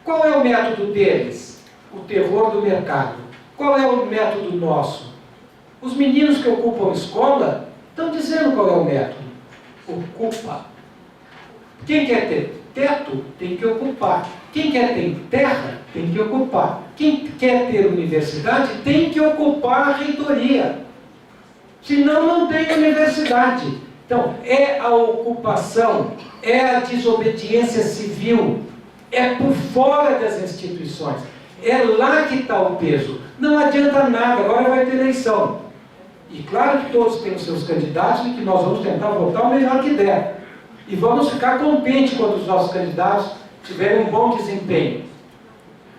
Speaker 1: Qual é o método deles? O terror do mercado. Qual é o método nosso? Os meninos que ocupam a escola estão dizendo qual é o método. Ocupa. Quem quer ter teto tem que ocupar. Quem quer ter terra tem que ocupar. Quem quer ter universidade tem que ocupar a reitoria. Senão não tem universidade. Então, é a ocupação, é a desobediência civil, é por fora das instituições. É lá que está o peso. Não adianta nada, agora vai ter eleição. E claro que todos têm os seus candidatos e que nós vamos tentar votar o melhor que der. E vamos ficar contentes quando os nossos candidatos tiverem um bom desempenho.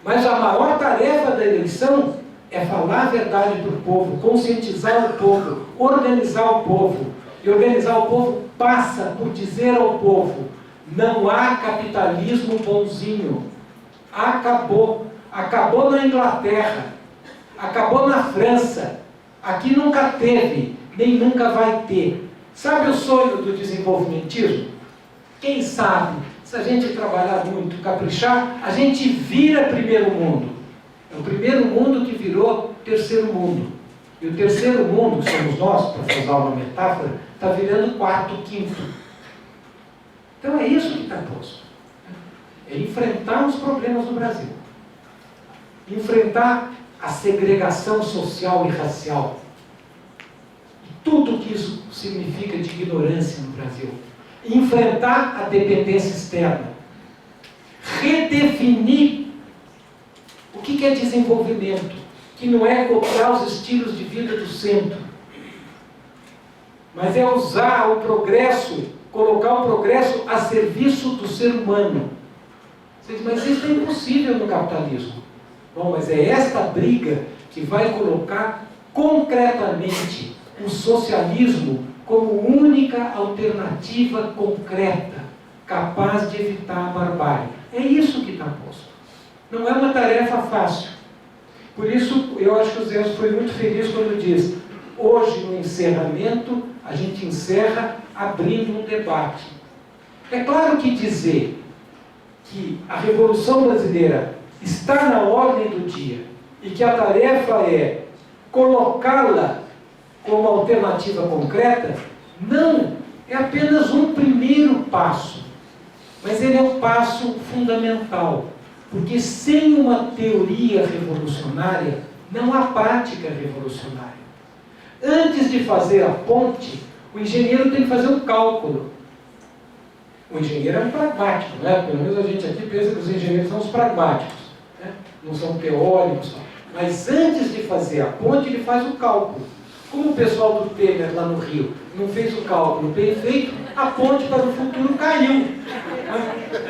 Speaker 1: Mas a maior tarefa da eleição é falar a verdade para o povo, conscientizar o povo, organizar o povo. E organizar o povo passa por dizer ao povo: não há capitalismo bonzinho. Acabou. Acabou na Inglaterra. Acabou na França. Aqui nunca teve, nem nunca vai ter. Sabe o sonho do desenvolvimentismo? Quem sabe, se a gente trabalhar muito, caprichar, a gente vira primeiro mundo. É o primeiro mundo que virou terceiro mundo. E o terceiro mundo, que somos nós, para usar uma metáfora, está virando quarto, quinto. Então é isso que está posto. É enfrentar os problemas do Brasil. Enfrentar a segregação social e racial. E tudo que isso significa de ignorância no Brasil. Enfrentar a dependência externa. Redefinir o que é desenvolvimento, que não é copiar os estilos de vida do centro, mas é usar o progresso, colocar o progresso a serviço do ser humano. Você diz, mas isso é impossível no capitalismo. Bom, mas é esta briga que vai colocar concretamente o socialismo como única alternativa concreta, capaz de evitar a barbárie. É isso que está posto. Não é uma tarefa fácil. Por isso, eu acho que o Zé foi muito feliz quando diz: hoje, no encerramento, a gente encerra abrindo um debate. É claro que dizer que a Revolução Brasileira está na ordem do dia e que a tarefa é colocá-la como alternativa concreta, não, é apenas um primeiro passo. Mas ele é um passo fundamental, porque sem uma teoria revolucionária, não há prática revolucionária. Antes de fazer a ponte, o engenheiro tem que fazer um cálculo. O engenheiro é um pragmático, né? Pelo menos a gente aqui pensa que os engenheiros são os pragmáticos, né? Não são teóricos. Mas antes de fazer a ponte, ele faz o cálculo. Como o pessoal do Temer lá no Rio não fez o cálculo bem feito, a ponte para o futuro caiu.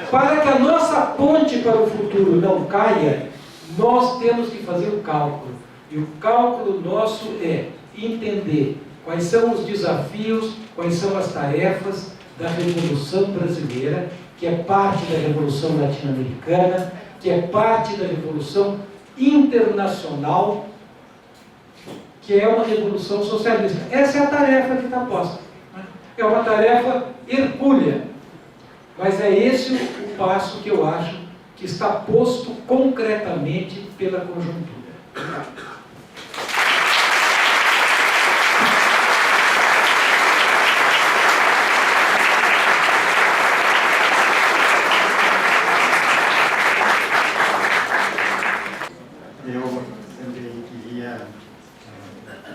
Speaker 1: Para que a nossa ponte para o futuro não caia, nós temos que fazer o cálculo. E o cálculo nosso é entender quais são os desafios, quais são as tarefas da Revolução Brasileira, que é parte da Revolução Latino-Americana, que é parte da Revolução Internacional, que é uma revolução socialista. Essa é a tarefa que está posta. É uma tarefa hercúlea, mas é esse o passo que eu acho que está posto concretamente pela conjuntura.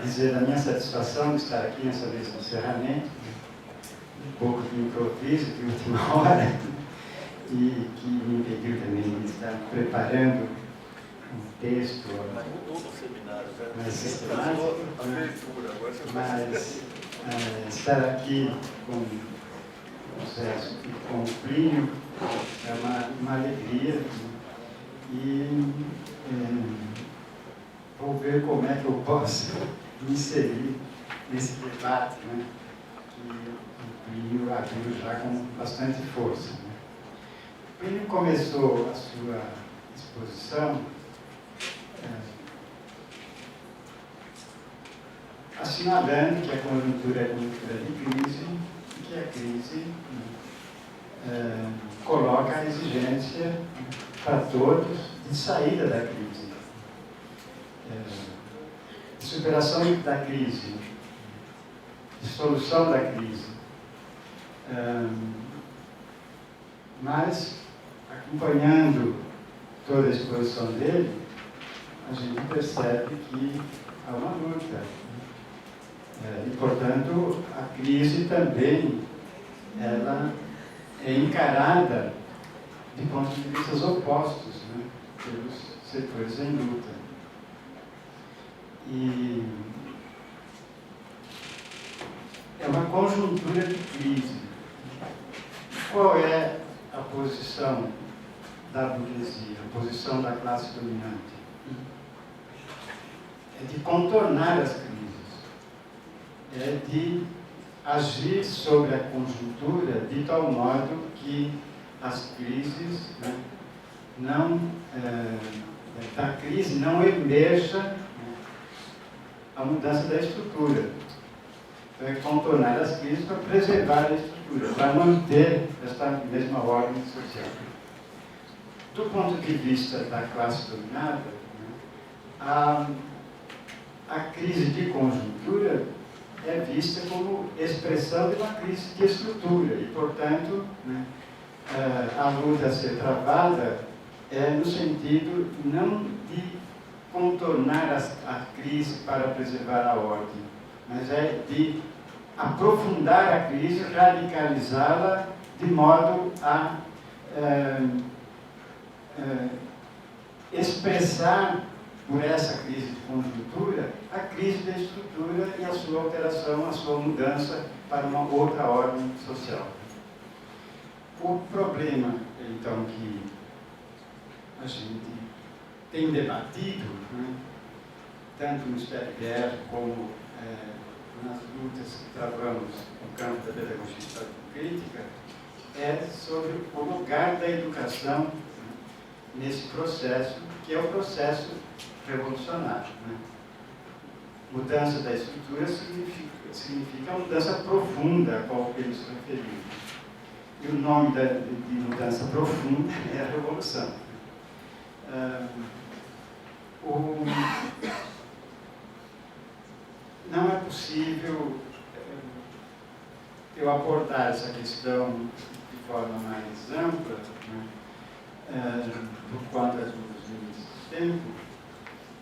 Speaker 2: Dizer da minha satisfação de estar aqui nessa vez no encerramento, um pouco de improviso de última hora, e que me impediu também de estar preparando um texto mais sistemático, mas estar aqui com o César e com o Plínio é uma alegria, e vou ver como é que eu posso me inserir nesse debate, né, que o Plínio abriu já com bastante força. Né. O Plínio começou a sua exposição assinalando que a conjuntura é conjuntura de crise e que a crise coloca a exigência para todos de saída da crise. De superação da crise, de solução da crise. Mas, acompanhando toda a exposição dele, a gente percebe que há uma luta. E, portanto, a crise também ela é encarada de pontos de vista opostos, né, pelos setores em luta. E é uma conjuntura de crise. Qual é a posição da burguesia, a posição da classe dominante. É de contornar as crises, é de agir sobre a conjuntura de tal modo que as crises, né, da crise não emerja, né, a mudança da estrutura. Então, é contornar as crises para preservar a estrutura, para manter esta mesma ordem social. Do ponto de vista da classe dominada, né, a crise de conjuntura é vista como expressão de uma crise de estrutura e, portanto, né, a luta a ser travada é no sentido não de contornar a crise para preservar a ordem, mas é de aprofundar a crise, radicalizá-la de modo a expressar por essa crise de conjuntura a crise da estrutura e a sua alteração, a sua mudança para uma outra ordem social. O problema, então, que a gente tem debatido, né, tanto no STEPR como nas lutas que travamos no campo da pedagogia histórico-crítica, é sobre o lugar da educação, né, nesse processo, que é o processo revolucionário. Né? Mudança da estrutura significa uma mudança profunda a qual ele se referiu. E o nome de mudança profunda é a revolução. Não é possível eu abordar essa questão de forma mais ampla, né, por conta dos limites do tempo,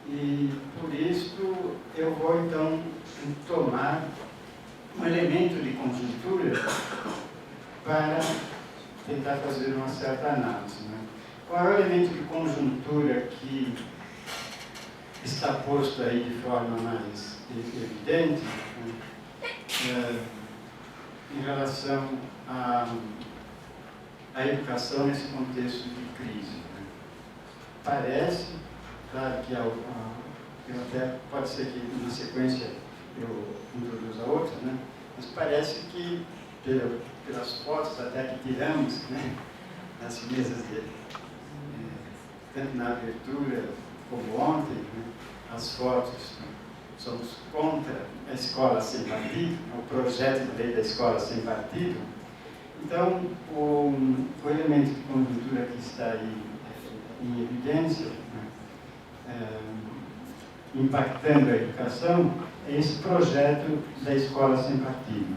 Speaker 2: e por isso eu vou então tomar um elemento de conjuntura para tentar fazer uma certa análise. Né? Qual é o elemento de conjuntura que está posto aí de forma mais evidente, né, em relação à educação nesse contexto de crise? Né? Parece, claro que até pode ser que na sequência eu introduza outra, né? Mas parece que pelas fotos até que tiramos, né, nas mesas tanto na abertura como ontem, né, as fotos, né, somos contra a escola sem partido, o projeto de lei da escola sem partido. Então, o elemento de conjuntura que está aí em evidência, né, impactando a educação, é esse projeto da escola sem partido.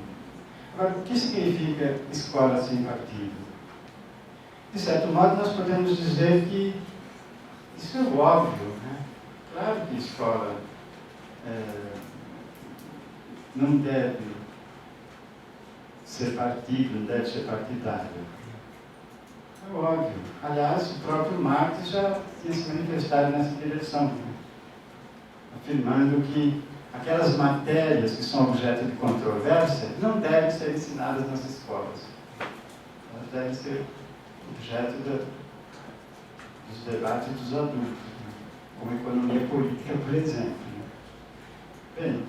Speaker 2: Agora, o que significa escola sem partido? De certo modo, nós podemos dizer que isso é óbvio, né? Claro que escola não deve ser partido, não deve ser partidário. É óbvio. Aliás, o próprio Marx já tinha se manifestado nessa direção, né? Afirmando que aquelas matérias que são objeto de controvérsia não devem ser ensinadas nas escolas. Elas devem ser objeto dos debates dos adultos, né? Como economia política, por exemplo. Né? Bem,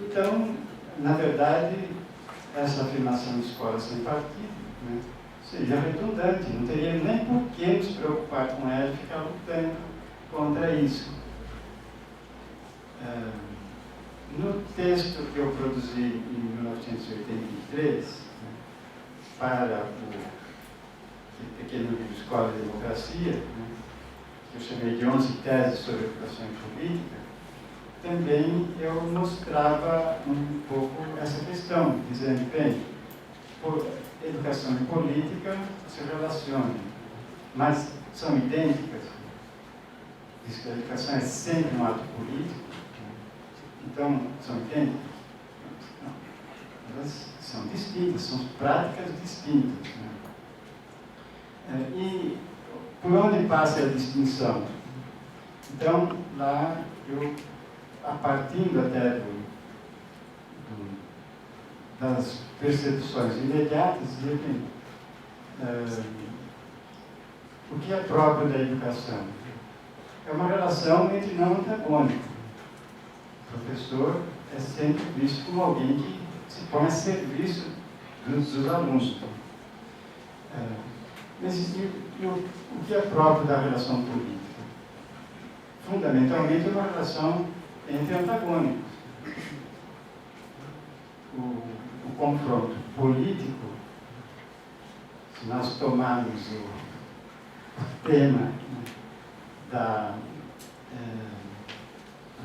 Speaker 2: então, na verdade, essa afirmação de escola sem partido, né, seria redundante, não teria nem por que nos preocupar com ela e ficar lutando contra isso. No texto que eu produzi em 1983, né, para o pequeno livro Escola e Democracia, né, que eu chamei de 11 teses sobre educação e política, também eu mostrava um pouco essa questão, dizendo, bem, educação e política se relacionam, mas são idênticas. Diz que a educação é sempre um ato político, então são idênticas? Não, elas são distintas, são práticas distintas. Né? E por onde passa a distinção? Então, lá eu, a partir até das percepções imediatas, o que é próprio da educação? É uma relação entre não antagônicos. O professor é sempre visto como alguém que se põe a serviço dos alunos. Mas o que é próprio da relação política? Fundamentalmente, é uma relação entre antagônicos. O confronto político, se nós tomarmos o tema da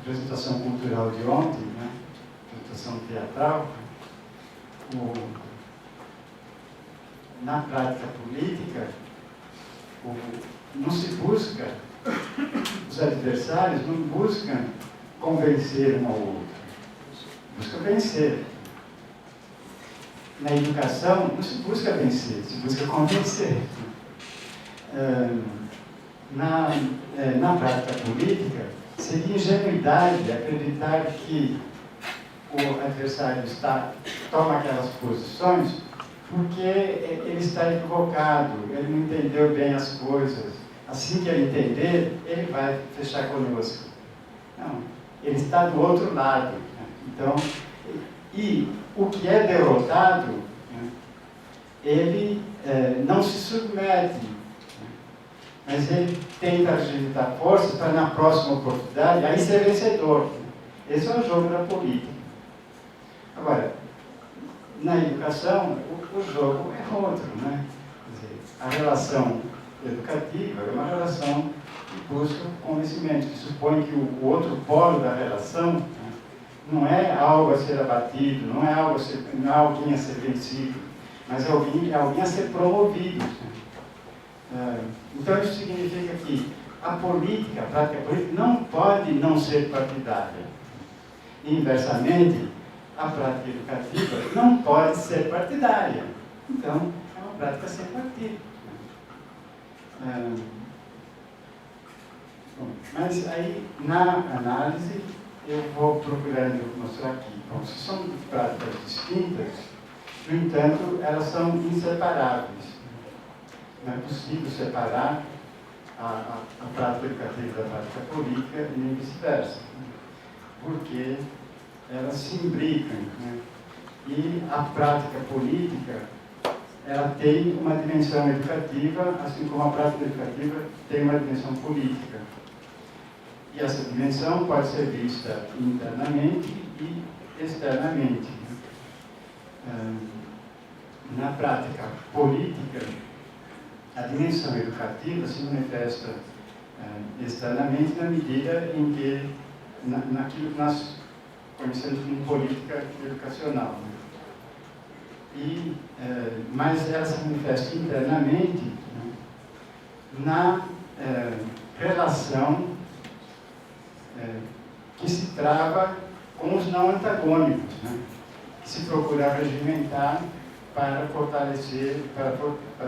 Speaker 2: apresentação cultural de ontem, apresentação teatral, na prática política, não se busca, os adversários não buscam convencer um ao outro, buscam vencer. Na educação, não se busca vencer, se busca convencer. Na prática política, seria ingenuidade acreditar que o adversário toma aquelas posições porque ele está equivocado, ele não entendeu bem as coisas. Assim que ele entender, ele vai fechar conosco. Não, ele está do outro lado. Então, e o que é derrotado, ele não se submete, mas ele tenta agitar forças para, na próxima oportunidade, aí ser vencedor. Esse é o jogo da política. Agora, na educação, o jogo é outro, né? Quer dizer, a relação educativa é uma relação que busca conhecimento, que supõe que o outro polo da relação não é algo a ser abatido, não é alguém a ser vencido, mas é alguém a ser promovido. Então, isso significa que a prática política, não pode não ser partidária. Inversamente, a prática educativa não pode ser partidária. Então, é uma prática sem partido. Mas aí, na análise, eu vou procurando mostrar aqui. Bom, se são práticas distintas, no entanto, elas são inseparáveis. Não é possível separar a prática educativa da prática política e nem vice-versa, porque elas se imbricam. Né? E a prática política, ela tem uma dimensão educativa, assim como a prática educativa tem uma dimensão política. E essa dimensão pode ser vista internamente e externamente. Na prática política, a dimensão educativa se manifesta externamente na medida em que, naquilo que nós conhecemos como política educacional. Mas ela se manifesta internamente na relação que se trava com os não antagônicos, que se procura regimentar para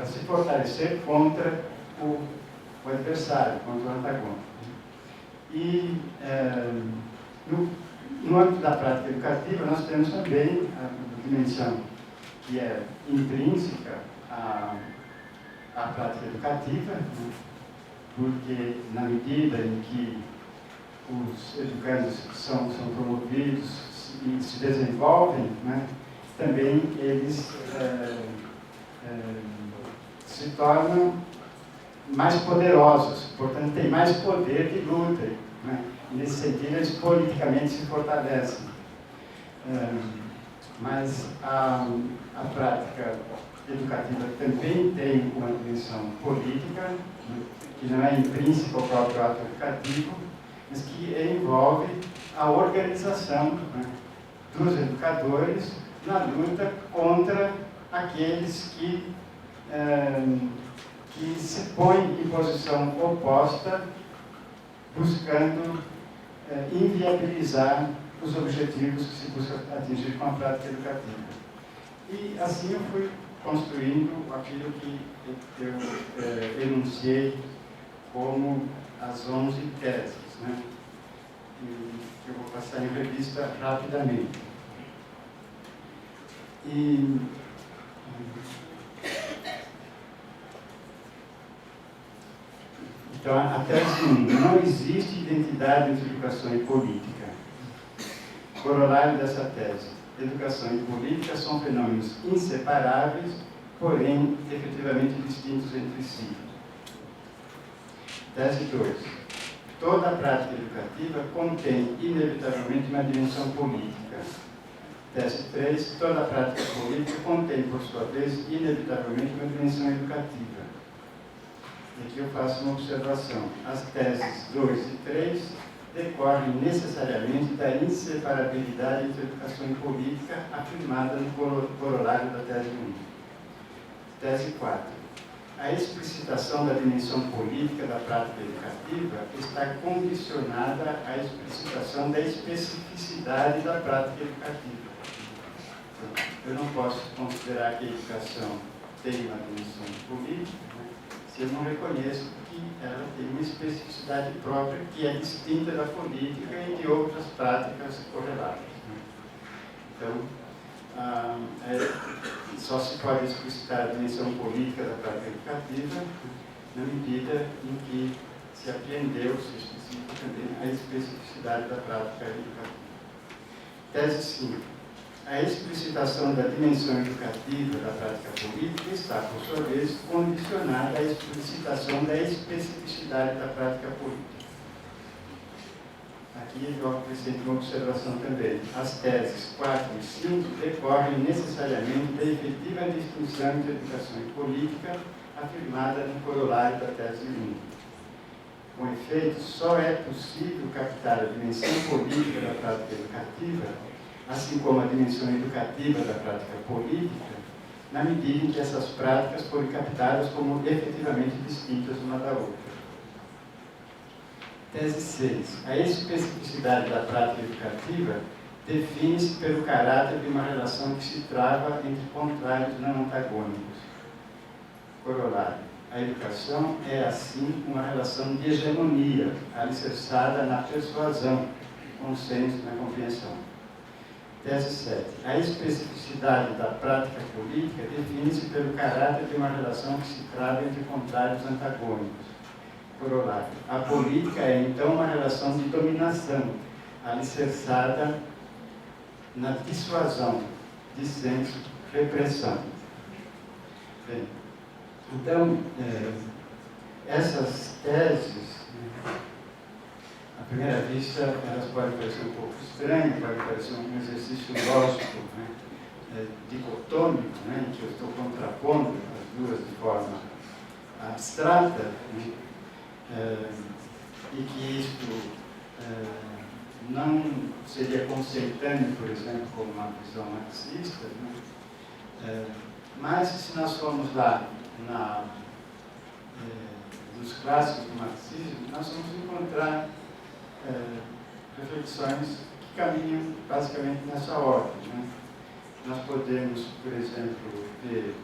Speaker 2: se fortalecer contra o adversário, contra o antagônico. E no âmbito da prática educativa, nós temos também a dimensão que é intrínseca à prática educativa, porque na medida em que os educandos são promovidos e se desenvolvem, também eles se tornam mais poderosos, portanto, têm mais poder de luta. E nesse sentido, eles politicamente se fortalecem. Mas a prática educativa também tem uma dimensão política, que não é intrínseca ao próprio ato educativo, mas que envolve a organização dos educadores na luta contra aqueles que se põem em posição oposta, buscando inviabilizar os objetivos que se busca atingir com a prática educativa. E assim eu fui construindo aquilo que eu enunciei como as 11 teses, que eu vou passar em revista rapidamente. Então, a tese 1, não existe identidade entre educação e política. Corolário dessa tese, educação e política são fenômenos inseparáveis, porém, efetivamente distintos entre si. Tese 2, toda a prática educativa contém, inevitavelmente, uma dimensão política. Tese 3, toda a prática política contém, por sua vez, inevitavelmente, uma dimensão educativa. E aqui eu faço uma observação. As teses 2 e 3 decorrem necessariamente da inseparabilidade entre educação e política afirmada no corolário da tese 1. Tese 4. A explicitação da dimensão política da prática educativa está condicionada à explicitação da especificidade da prática educativa. Eu não posso considerar que a educação tem uma dimensão política, se eu não reconheço que ela tem uma especificidade própria que é distinta da política e de outras práticas correlatas. Então, só se pode explicitar a dimensão política da prática educativa na medida em que se apreendeu, se especifica também a especificidade da prática educativa. Tese 5. A explicitação da dimensão educativa da prática política está, por sua vez, condicionada à explicitação da especificidade da prática política. Aqui eu acrescento uma observação também. As teses 4 e 5 decorrem necessariamente da efetiva distinção entre educação e política afirmada no corolário da tese 1. Com efeito, só é possível captar a dimensão política da prática educativa, assim como a dimensão educativa da prática política, na medida em que essas práticas forem captadas como efetivamente distintas uma da outra. Tese 6. A especificidade da prática educativa define-se pelo caráter de uma relação que se trava entre contrários não antagônicos. Corolário. A educação é, assim, uma relação de hegemonia, alicerçada na persuasão, consenso na compreensão. Tese 7. A especificidade da prática política define-se pelo caráter de uma relação que se trava entre contrários antagônicos. Corolário. A política é, então, uma relação de dominação, alicerçada na dissuasão, dissenso, repressão. Bem, então, essas teses, à primeira vista, elas podem parecer um pouco estranhas, podem parecer um exercício lógico, dicotômico, em que eu estou contrapondo as duas de forma abstrata, e que isto não seria conceitâneo, por exemplo, como uma visão marxista, mas se nós formos lá nos clássicos do marxismo, nós vamos encontrar reflexões que caminham basicamente nessa ordem. Nós podemos, por exemplo, ver,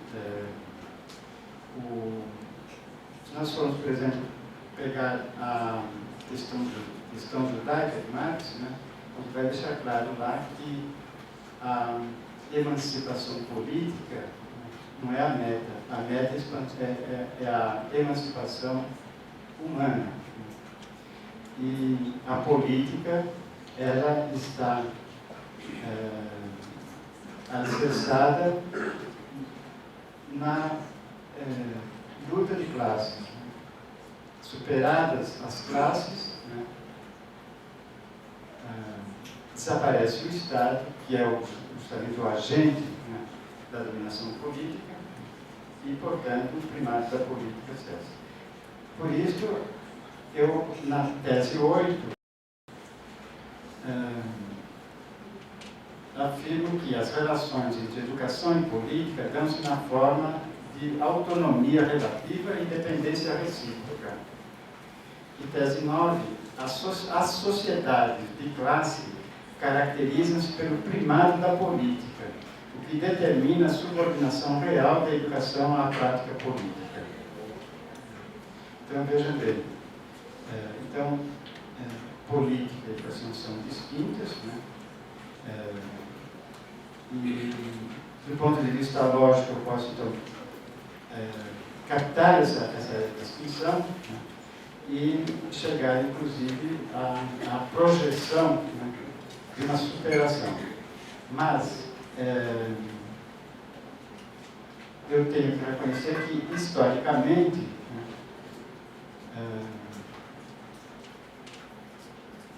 Speaker 2: se nós formos, por exemplo, pegar a questão judaica de Marx, a gente vai deixar claro lá que a emancipação política não é a meta é a emancipação humana. E a política, ela está alicerçada na luta de classes. Superadas as classes, desaparece o Estado, que é justamente o agente da dominação política, e, portanto, o primato da política cessa. Por isso, eu, na tese 8, afirmo que as relações entre educação e política dão-se na forma de autonomia relativa e dependência recíproca. E tese 9, as sociedades de classe caracterizam-se pelo primato da política, o que determina a subordinação real da educação à prática política. Então, veja bem, política e educação são distintas, e do ponto de vista lógico eu posso então captar essa distinção, e chegar, inclusive, à projeção, né, de uma superação. Mas eu tenho que reconhecer que, historicamente,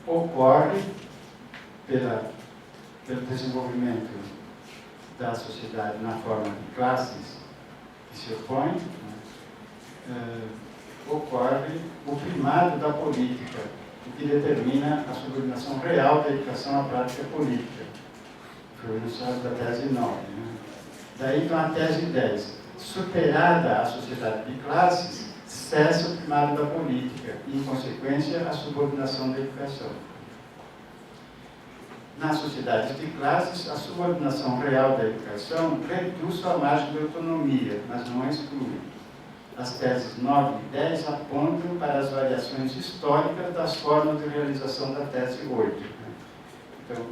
Speaker 2: ocorre, pelo desenvolvimento da sociedade na forma de classes que se opõem, ocorre o primado da política, o que determina a subordinação real da educação à prática política. Foi o enunciado da tese 9. Né? Daí, então, a tese 10. Superada a sociedade de classes, cessa o primado da política e, em consequência, a subordinação da educação. Nas sociedades de classes, a subordinação real da educação reduz sua margem de autonomia, mas não a exclui. As teses 9 e 10 apontam para as variações históricas das formas de realização da tese 8. Então,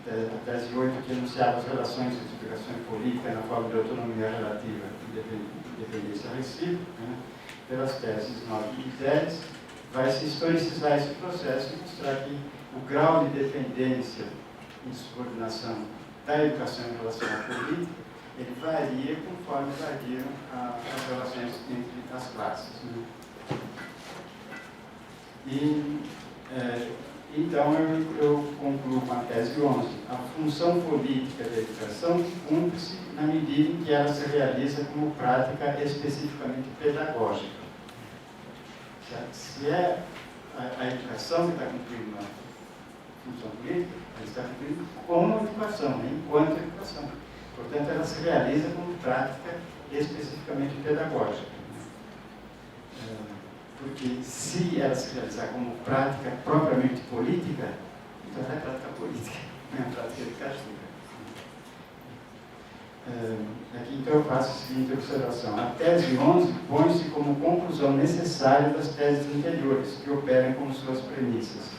Speaker 2: a tese 8, que enunciava as relações de educação e política na forma de autonomia relativa e dependência recíproca, né? Pelas teses 9 e 10, vai se historicizar esse processo e mostrar que o grau de dependência e de subordinação da educação em relação à política, ele varia conforme variam as relações entre as classes. Né? E, então, eu concluo com a tese 11. A função política da educação cumpre-se na medida em que ela se realiza como prática especificamente pedagógica. Se é a educação que está cumprindo uma função política, ela está cumprindo como educação, né? Enquanto educação. Portanto, ela se realiza como prática especificamente pedagógica. Porque se ela se realizar como prática propriamente política, então ela é prática política, não é prática educativa. Aqui então eu faço a seguinte observação. A tese 11 põe-se como conclusão necessária das teses anteriores, que operam como suas premissas.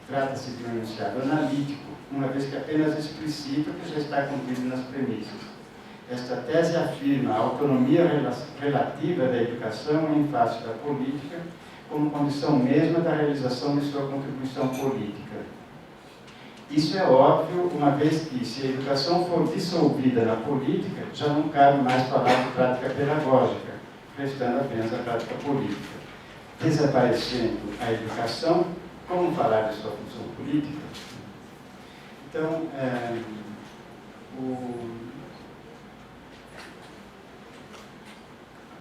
Speaker 2: Trata-se de um enunciado analítico, uma vez que apenas explicita o que já está contido nas premissas. Esta tese afirma a autonomia relativa da educação em face da política como condição mesma da realização de sua contribuição política. Isso é óbvio, uma vez que, se a educação for dissolvida na política, já não cabe mais falar de prática pedagógica, restando apenas a prática política. Desaparecendo a educação, como falar de sua função política? Então,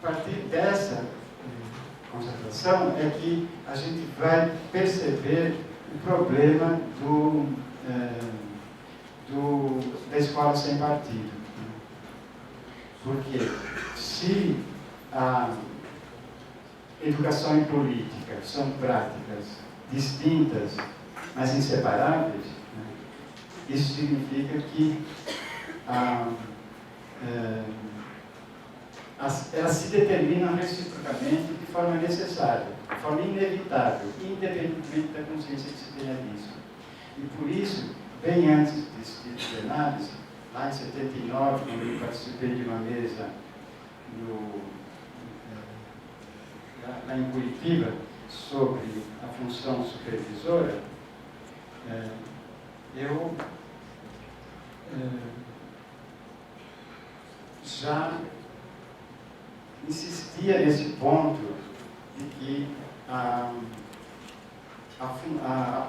Speaker 2: a partir dessa constatação é que a gente vai perceber o problema da escola sem partido. Porque se a educação e política são práticas distintas, mas inseparáveis, né, isso significa que elas se determinam reciprocamente de forma necessária, de forma inevitável, independentemente da consciência que se tenha disso. E por isso, bem antes desse tipo de análise, lá em 79, quando eu participei de uma mesa lá em Curitiba, sobre a função supervisora, eu já insistia nesse ponto de que a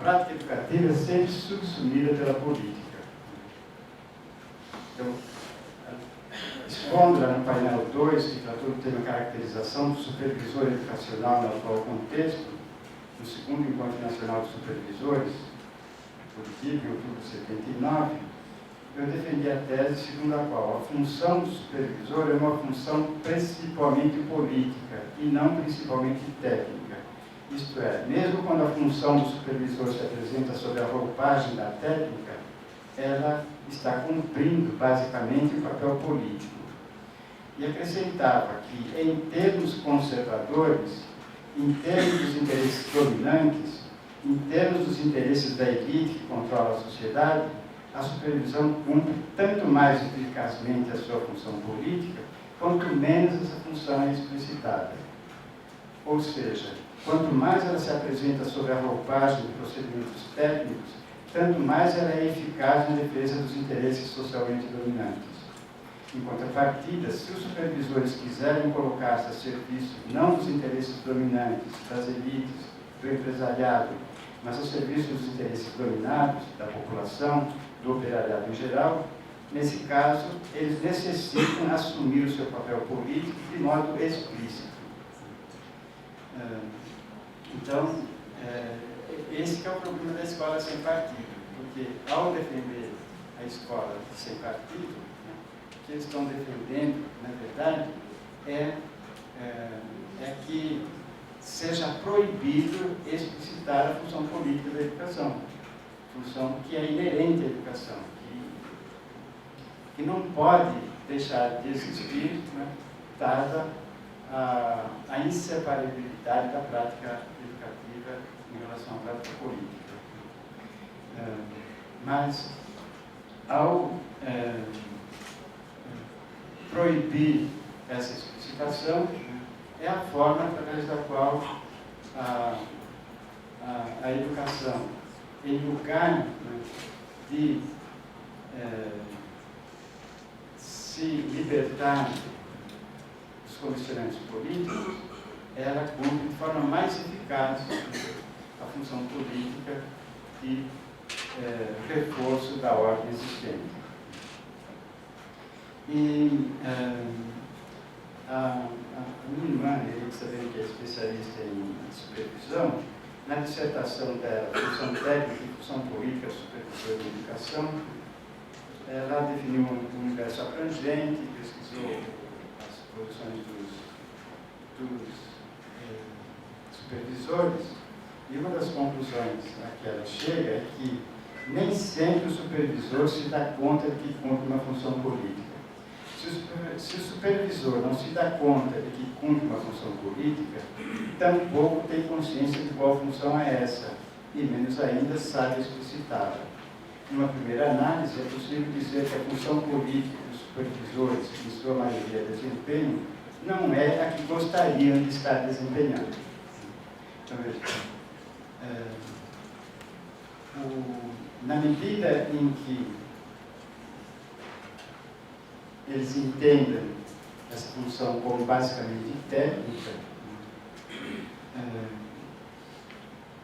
Speaker 2: prática educativa é sempre subsumida pela política. Então, expondo lá no painel 2, que tratou do tema caracterização do supervisor educacional no atual contexto, no segundo Encontro Nacional de Supervisores, Curitiba, em outubro de 79, eu defendi a tese segundo a qual a função do supervisor é uma função principalmente política e não principalmente técnica. Isto é, mesmo quando a função do supervisor se apresenta sob a roupagem da técnica, ela está cumprindo basicamente o papel político. E acrescentava que, em termos conservadores, em termos dos interesses dominantes, em termos dos interesses da elite que controla a sociedade, a supervisão cumpre tanto mais eficazmente a sua função política, quanto menos essa função é explicitada. Ou seja, Quanto mais ela se apresenta sob a roupagem de procedimentos técnicos, tanto mais ela é eficaz na defesa dos interesses socialmente dominantes. Em contrapartida, se os supervisores quiserem colocar-se a serviço não dos interesses dominantes, das elites, do empresariado, mas a serviço dos interesses dominados, da população, do operariado em geral, nesse caso, eles necessitam assumir o seu papel político de modo explícito. Então, esse que é o problema da escola sem partido, porque ao defender a escola sem partido, o que eles estão defendendo, na verdade, é que seja proibido explicitar a função política da educação, função que é inerente à educação, que não pode deixar de existir, né, dada a inseparabilidade da prática educativa em relação à prática política. Mas, ao proibir essa explicitação, é a forma através da qual a educação, em lugar, né, de se libertar dos condicionantes políticos, ela cumpre de forma mais eficaz a função política de reforço da ordem existente. E a minha irmã, ele sabendo que é especialista em supervisão, na dissertação dela, Função Técnica e Função Política, Supervisor de Educação, ela definiu um universo abrangente, pesquisou as posições dos supervisores, e uma das conclusões a que ela chega é que nem sempre o supervisor se dá conta de que cumpre uma função política. Se o supervisor não se dá conta de que cumpre uma função política, tampouco tem consciência de qual função é essa, e menos ainda sabe explicitá-la. Numa primeira análise, é possível dizer que a função política dos supervisores, que em sua maioria desempenham, não é a que gostariam de estar desempenhando. Então, veja, na medida em que eles entendem essa função como basicamente técnica,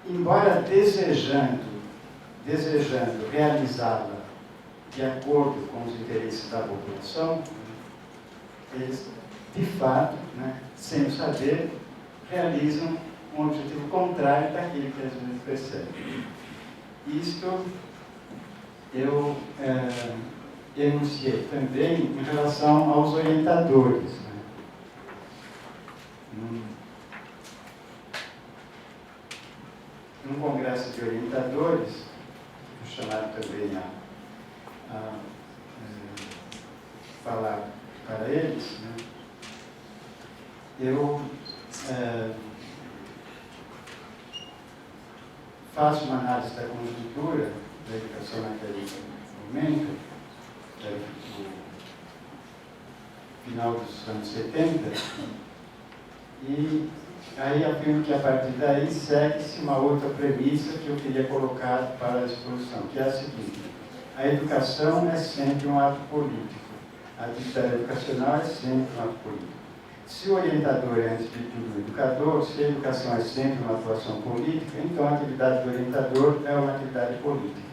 Speaker 2: embora desejando realizá-la de acordo com os interesses da população, eles, de fato, né, sem saber, realizam um objetivo contrário daquele que eles percebem. Isto eu enunciei também em relação aos orientadores. Num congresso de orientadores, chamado também a falar para eles, né, eu faço uma análise da conjuntura da educação naquele momento, no final dos anos 70, e aí afirmo que a partir daí segue-se uma outra premissa que eu queria colocar para a exposição, que é a seguinte: a educação é sempre um ato político, a atividade educacional é sempre um ato político. Se o orientador é, antes de tudo, o educador, se a educação é sempre uma atuação política, então a atividade do orientador é uma atividade política.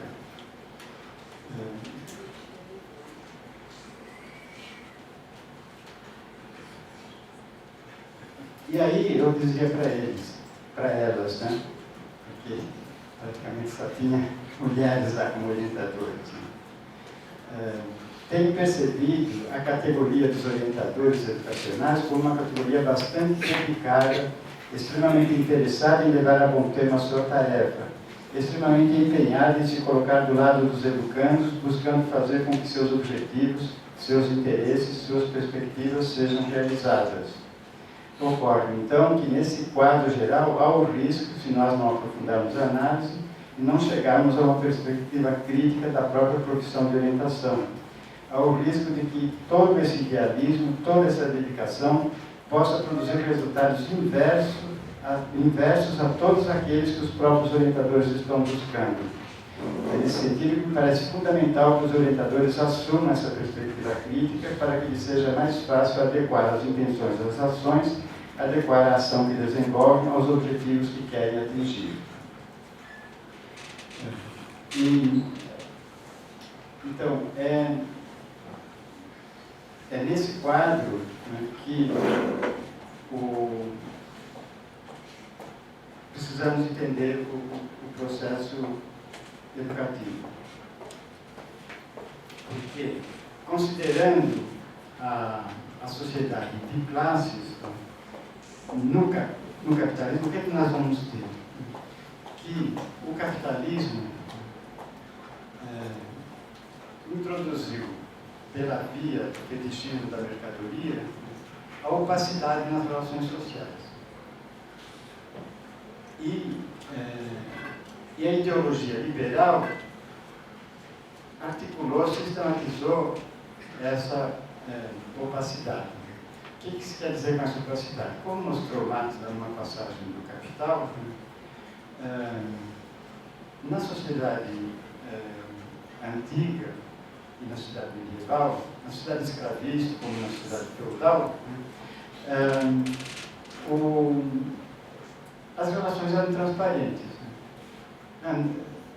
Speaker 2: E aí eu dizia para eles, para elas, né, porque praticamente só tinha mulheres lá como orientadoras, né, tenho percebido a categoria dos orientadores educacionais como uma categoria bastante complicada, extremamente interessada em levar a bom termo a sua tarefa, extremamente empenhada em se colocar do lado dos educandos, buscando fazer com que seus objetivos, seus interesses, suas perspectivas sejam realizadas. Concordo, então, que nesse quadro geral há o risco, se nós não aprofundarmos a análise, de não chegarmos a uma perspectiva crítica da própria profissão de orientação. Há o risco de que todo esse idealismo, toda essa dedicação, possa produzir resultados inversos inversos a todos aqueles que os próprios orientadores estão buscando. Nesse sentido, me parece fundamental que os orientadores assumam essa perspectiva crítica para que lhes seja mais fácil adequar as intenções das ações, adequar a ação que desenvolvem aos objetivos que querem atingir. Então, é nesse quadro, né, que precisamos entender o processo educativo. Porque, considerando a sociedade de classes, no capitalismo, o que nós vamos ter? Que o capitalismo introduziu, pela via do fetichismo da mercadoria, a opacidade nas relações sociais. E a ideologia liberal articulou, sistematizou essa opacidade. O que se quer dizer com essa opacidade? Como mostrou Marx numa passagem do Capital, na sociedade antiga e na sociedade medieval, na sociedade escravista como na sociedade feudal, as relações eram transparentes.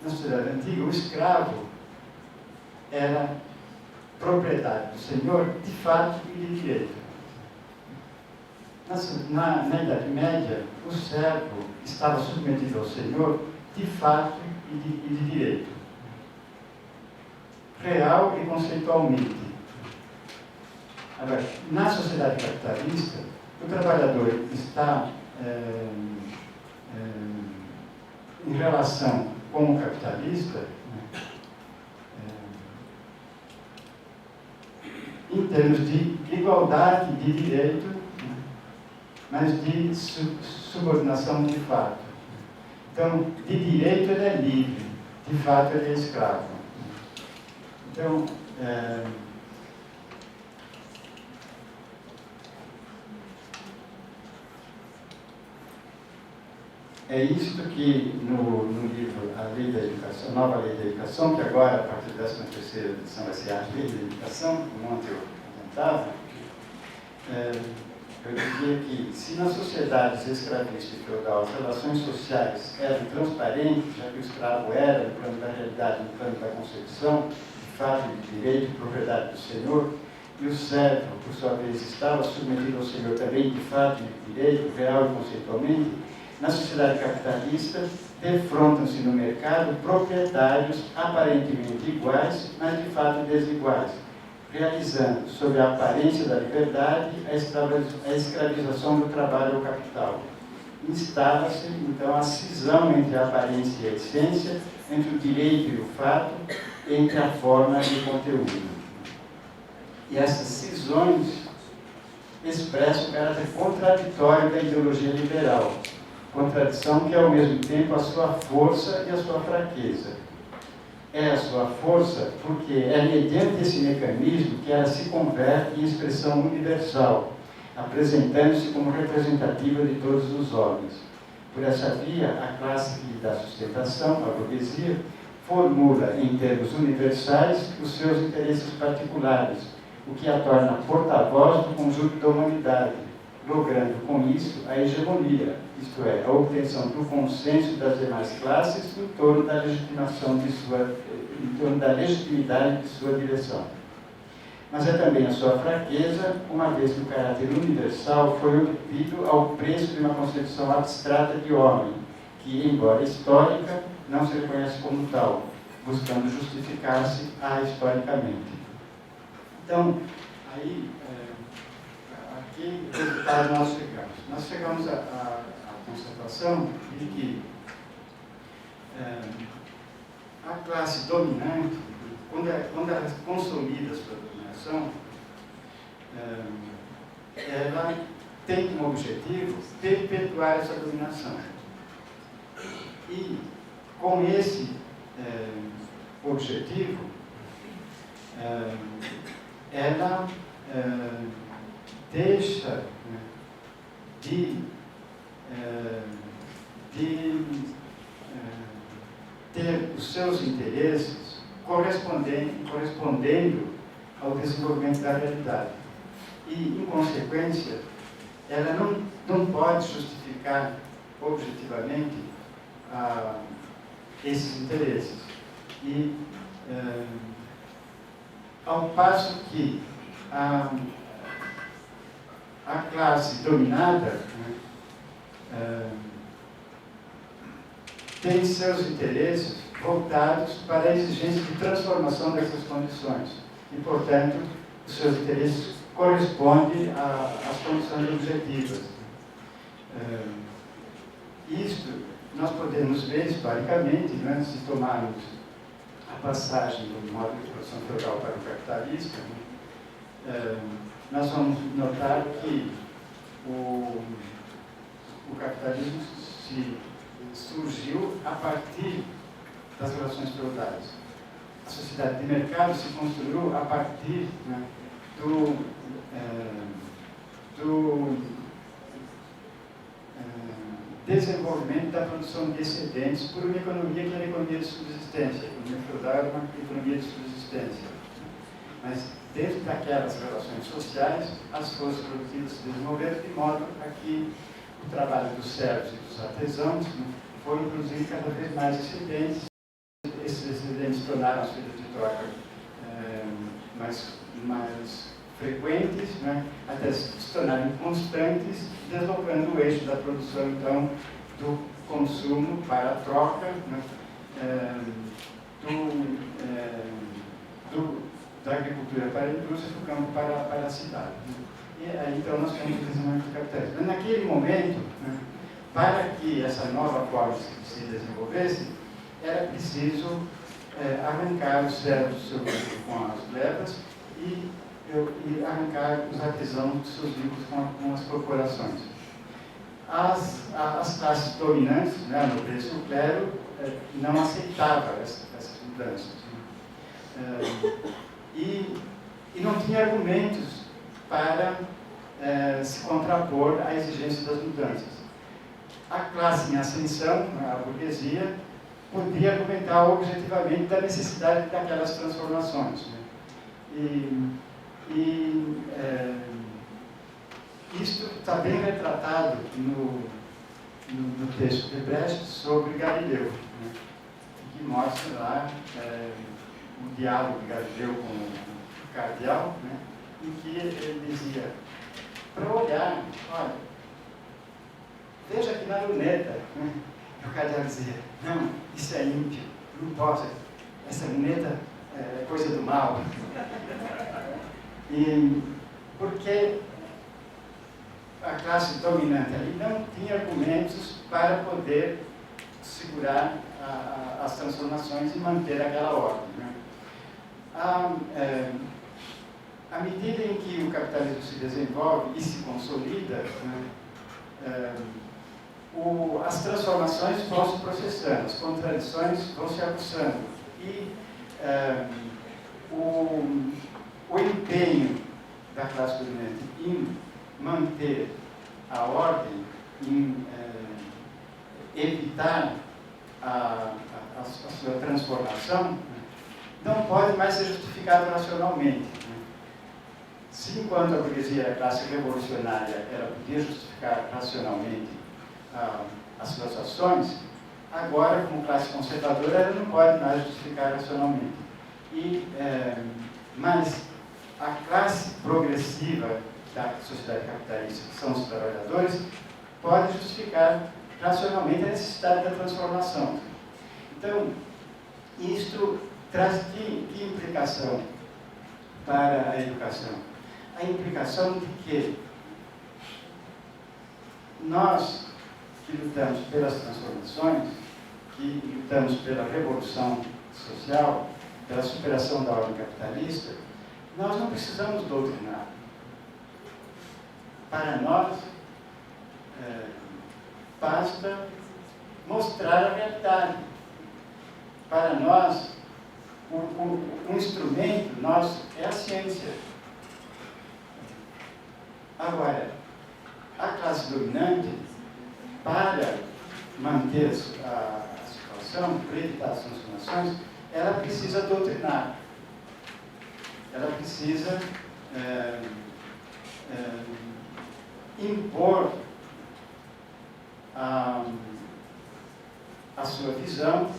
Speaker 2: Na sociedade antiga, o escravo era proprietário do senhor de fato e de direito. Na Idade Média, o servo estava submetido ao senhor de fato e de direito, real e conceitualmente. Agora, na sociedade capitalista, o trabalhador está em relação com o capitalista, em termos de igualdade de direito, mas de subordinação de fato. Então, de direito ele é livre, de fato ele é escravo. Então, é isto que no livro A Lei da Educação, Nova Lei da Educação, que agora, a partir da 13ª edição, vai ser A Lei da Educação, como ontem eu comentava, eu dizia que se nas sociedades escravista e feudal as relações sociais eram transparentes, já que o escravo era, no plano da realidade, no plano da concepção, de fato de direito e propriedade do senhor, e o servo, por sua vez, estava submetido ao senhor também de fato de direito, real e conceitualmente, na sociedade capitalista defrontam-se no mercado proprietários aparentemente iguais, mas de fato desiguais, realizando, sob a aparência da liberdade, a escravização do trabalho ao capital. Instala-se, então, a cisão entre a aparência e a essência, entre o direito e o fato, entre a forma e o conteúdo. E essas cisões expressam o caráter contraditório da ideologia liberal, contradição que é, ao mesmo tempo, a sua força e a sua fraqueza. É a sua força porque é mediante esse mecanismo que ela se converte em expressão universal, apresentando-se como representativa de todos os homens. Por essa via, a classe que dá sustentação, a burguesia, formula em termos universais os seus interesses particulares, o que a torna porta-voz do conjunto da humanidade, logrando com isso a hegemonia, isto é, a obtenção do consenso das demais classes em torno da legitimidade de sua direção. Mas é também a sua fraqueza, uma vez que o caráter universal foi obtido ao preço de uma concepção abstrata de homem, que, embora histórica, não se reconhece como tal, buscando justificar-se ahistoricamente. Então, aí, aqui, o resultado nós chegamos. Nós chegamos à constatação de que a classe dominante, quando ela consolida a sua dominação, ela tem como objetivo perpetuar essa dominação. E, com esse objetivo, ela deixa de de ter os seus interesses correspondendo ao desenvolvimento da realidade. E, em consequência, ela não pode justificar objetivamente esses interesses. E, ao passo que a classe dominada tem seus interesses voltados para a exigência de transformação dessas condições. E, portanto, os seus interesses correspondem às condições objetivas. Isto nós podemos ver historicamente, né, se tomarmos a passagem do modo de produção feudal para o capitalista, nós vamos notar que o capitalismo surgiu a partir das relações feudais. A sociedade de mercado se construiu a partir, né, do desenvolvimento da produção de excedentes por uma economia que era economia de subsistência. A economia feudal era uma economia de subsistência. Mas, dentro daquelas relações sociais, as forças produtivas se desenvolveram de modo a que o trabalho dos servos e dos artesãos, né, foi produzindo cada vez mais excedentes. Esses excedentes tornaram as feiras de troca mais frequentes, né, até se tornarem constantes, deslocando o eixo da produção, então, do consumo para a troca, né, da agricultura para a indústria, do campo para a cidade. E aí, então, nós temos o desenvolvimento do capitalismo. Mas, naquele momento, né, para que essa nova forma se desenvolvesse, era preciso arrancar os servos do seu vínculo com as levas e arrancar os artesãos dos seus vínculos com as corporações. As classes dominantes, né, a nobreza e o clero, não aceitavam essas mudanças. E não tinha argumentos para se contrapor à exigência das mudanças. A classe em ascensão, a burguesia, podia argumentar objetivamente da necessidade daquelas transformações. Né? Isto está bem retratado no texto de Brecht sobre Galileu, né? Que mostra lá o diálogo de Galileu com o cardeal, né? Em que ele dizia, para olhar, olha, veja aqui na luneta, né? O cardeal dizia, não, isso é ímpio, não posso, essa luneta é coisa do mal. E porque a classe dominante ali não tinha argumentos para poder segurar as transformações e manter aquela ordem. Né? À medida em que o capitalismo se desenvolve e se consolida, né, as transformações vão se processando, as contradições vão se aguçando. E o empenho da classe dominante em manter a ordem, em evitar a sua transformação, não pode mais ser justificado racionalmente. Se enquanto a burguesia era a classe revolucionária, ela podia justificar racionalmente as suas ações, agora, como classe conservadora, ela não pode mais justificar racionalmente. Mas a classe progressiva da sociedade capitalista, que são os trabalhadores, pode justificar racionalmente a necessidade da transformação. Então, isto traz que implicação para a educação? A implicação de que nós que lutamos pelas transformações, que lutamos pela revolução social, pela superação da ordem capitalista, nós não precisamos doutrinar. Para nós, basta mostrar a realidade. Para nós, o instrumento nosso é a ciência. Agora, a classe dominante para manter a situação, para evitar as transformações, ela precisa doutrinar. Ela precisa impor a sua visão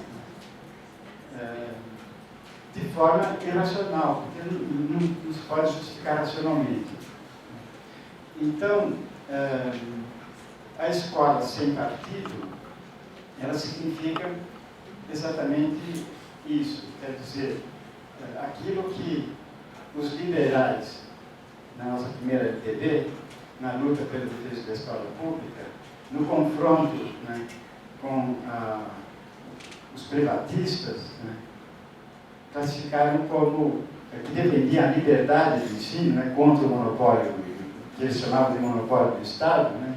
Speaker 2: de forma irracional, porque não se pode justificar racionalmente. Então, a escola sem partido, ela significa exatamente isso, quer dizer, aquilo que os liberais, na nossa primeira LTB, na luta pela defesa da escola pública, no confronto, né, com os privatistas, né, classificaram como que defendiam a liberdade do ensino, né, contra o monopólio, que eles chamavam de monopólio do Estado, né,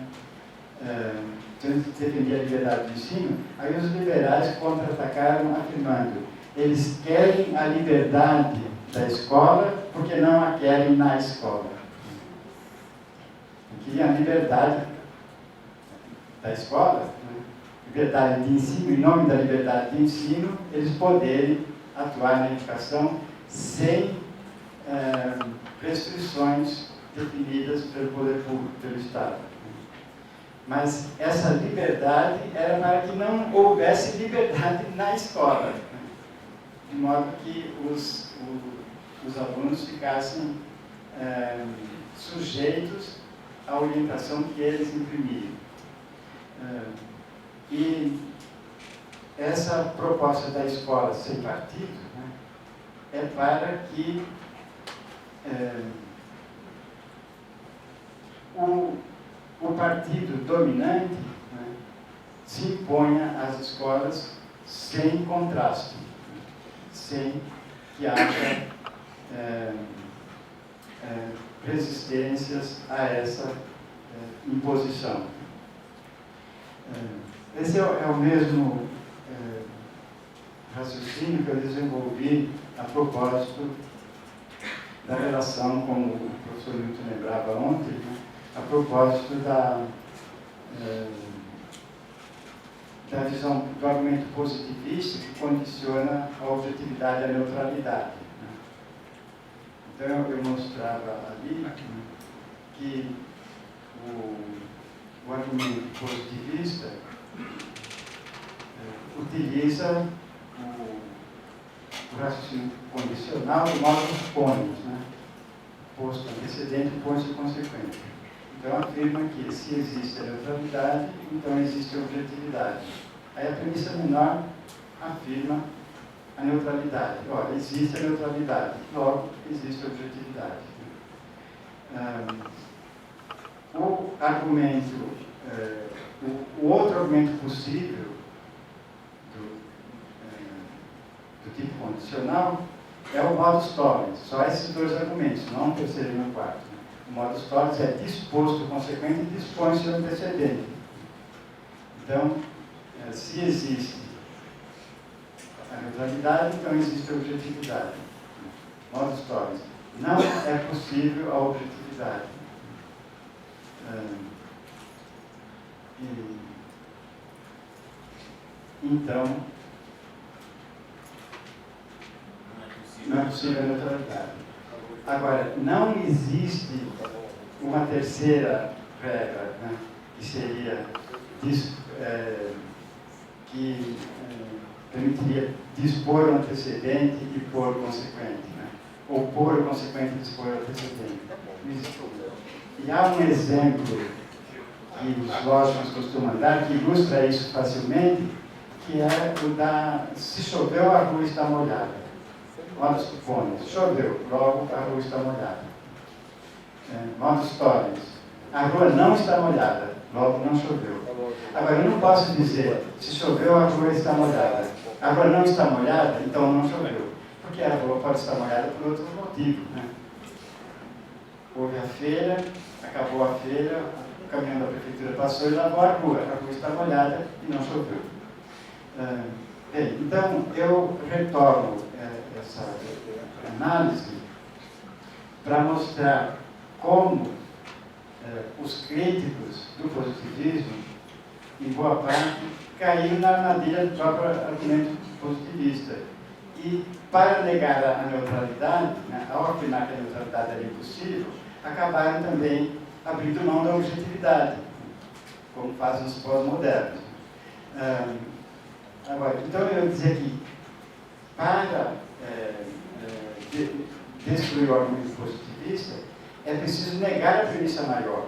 Speaker 2: então eles defendiam a liberdade do ensino. Aí os liberais contra-atacaram afirmando: eles querem a liberdade da escola porque não a querem na escola. Queriam a liberdade da escola, né, liberdade de ensino, em nome da liberdade de ensino, eles poderem atuar na educação sem restrições definidas pelo poder público, pelo Estado. Mas essa liberdade era para que não houvesse liberdade na escola, de modo que os alunos ficassem sujeitos à orientação que eles imprimiam. E essa proposta da escola sem partido, né, é para que o partido dominante, né, se imponha às escolas sem contraste, né, sem que haja resistências a essa imposição. Esse é o mesmo raciocínio que eu desenvolvi a propósito da relação, como o professor Milton lembrava ontem, né, a propósito da visão do argumento positivista que condiciona a objetividade e a neutralidade. Né. Então, eu mostrava ali, né, que o argumento positivista utiliza o raciocínio condicional do modus ponens, né? Posto antecedente, posto consequente. Então, afirma que se existe a neutralidade, então existe a objetividade. Aí a premissa menor afirma a neutralidade. Olha, existe a neutralidade, logo existe a objetividade. O argumento, o outro argumento possível do tipo condicional é o modus tollens. Só esses dois argumentos, não o terceiro e o quarto. O modus tollens é disposto consequente e dispõe-se o antecedente. Então, se existe a neutralidade, então existe a objetividade. Modus tollens. Não é possível a objetividade. Então, não é possível a neutralidade. Agora, não existe uma terceira regra, né, que seria que permitiria dispor o antecedente e pôr o consequente, né, ou pôr o consequente e dispor o antecedente. E há um exemplo que os lógicos costumam dar, que ilustra isso facilmente, que é o da: se choveu, a rua está molhada. Modus ponens, choveu, logo a rua está molhada. Modus tollens, a rua não está molhada, logo não choveu. Agora, eu não posso dizer: se choveu, a rua está molhada. A rua não está molhada, então não choveu. Porque a rua pode estar molhada por outro motivo, né? Houve a feira, acabou a feira, o caminhão da prefeitura passou e lavou a rua está molhada e não choveu. Bem, então, eu retorno essa análise para mostrar como os críticos do positivismo em boa parte, caiu na armadilha do próprio argumento positivista. E, para negar a neutralidade, né, ao afirmar que a neutralidade era impossível, acabaram também abrindo mão da objetividade, como fazem os pós-modernos. Agora, então, eu dizia que, para destruir o argumento positivista, é preciso negar a premissa maior.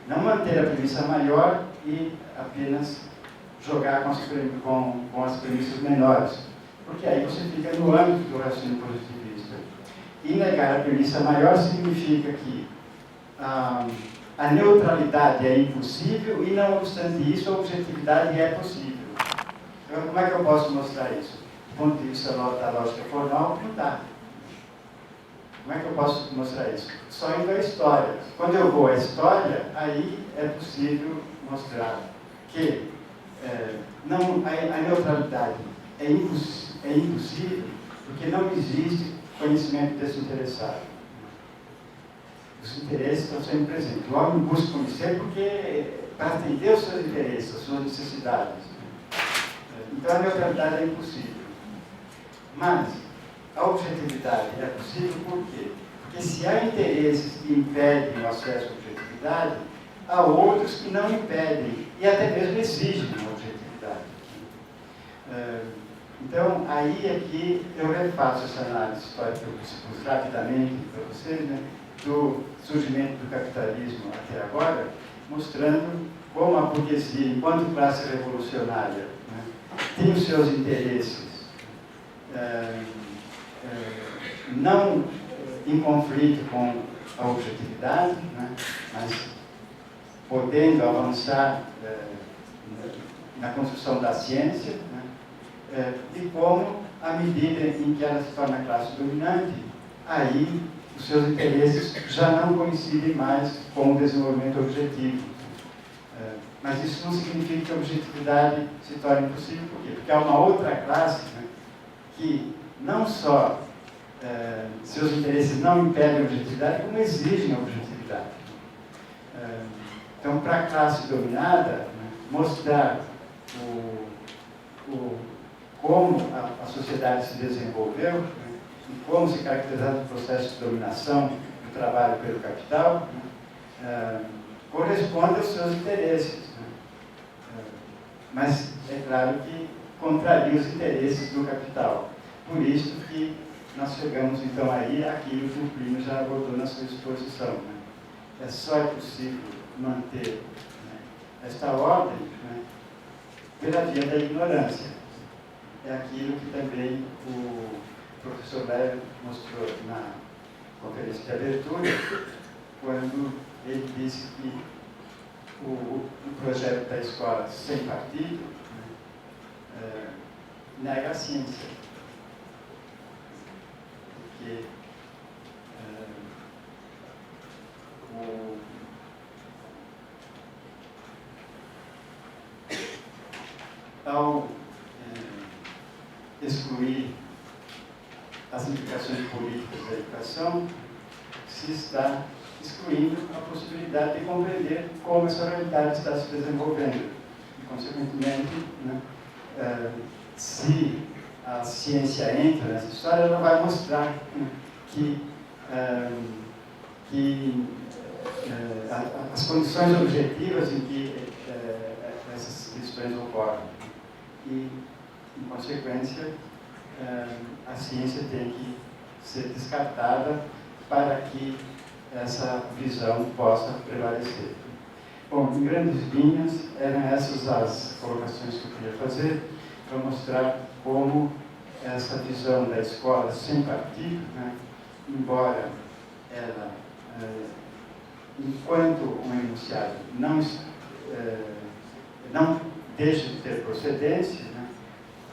Speaker 2: Não manter a premissa maior e apenas jogar com as premissas menores. Porque aí você fica no âmbito do raciocínio positivista. E negar a premissa maior significa que a neutralidade é impossível e, não obstante isso, a objetividade é possível. Então, como é que eu posso mostrar isso? Do ponto de vista da lógica formal, não dá. Como é que eu posso mostrar isso? Só indo à história. Quando eu vou à história, aí é possível mostrar que a neutralidade é impossível porque não existe conhecimento desinteressado. Os interesses estão sempre presentes. O homem busca conhecer para atender os seus interesses, as suas necessidades. Então a neutralidade é impossível. Mas a objetividade é possível por quê? Porque se há interesses que impedem o acesso à objetividade, há outros que não impedem e até mesmo exigem a objetividade. Então, aí é que eu refaço essa análise histórica que eu pus rapidamente para vocês, né, do surgimento do capitalismo até agora, mostrando como a burguesia, enquanto classe revolucionária, né, tem os seus interesses não em conflito com a objetividade, né, mas podendo avançar na construção da ciência, né, e como, à medida em que ela se torna classe dominante, aí os seus interesses já não coincidem mais com o desenvolvimento objetivo. Mas isso não significa que a objetividade se torne impossível. Por quê? Porque há uma outra classe, né, que não só seus interesses não impedem a objetividade, como exigem a objetividade. Então, para a classe dominada, né, mostrar como a sociedade se desenvolveu, né, e como se caracterizaram os processos de dominação do trabalho pelo capital, né, corresponde aos seus interesses. Né, mas é claro que contraria os interesses do capital. Por isso que nós chegamos então aí àquilo que o Plínio já abordou na sua exposição. Né? É só possível manter, né, esta ordem, né, pela via da ignorância. É aquilo que também o professor Leve mostrou na conferência de abertura, quando ele disse que o projeto da escola sem partido, né, nega a ciência. Porque ao excluir as implicações políticas da educação, se está excluindo a possibilidade de compreender como essa realidade está se desenvolvendo. E, consequentemente, né, se a ciência entra nessa história, ela vai mostrar, né, que as condições objetivas em que essas questões ocorrem. E, em consequência, a ciência tem que ser descartada para que essa visão possa prevalecer. Bom, em grandes linhas, eram essas as colocações que eu queria fazer para mostrar como essa visão da escola sem partido, né, embora ela, enquanto um enunciado não deixe de ter procedência, né,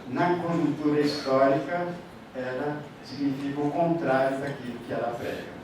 Speaker 2: na conjuntura histórica ela significa o contrário daquilo que ela prega.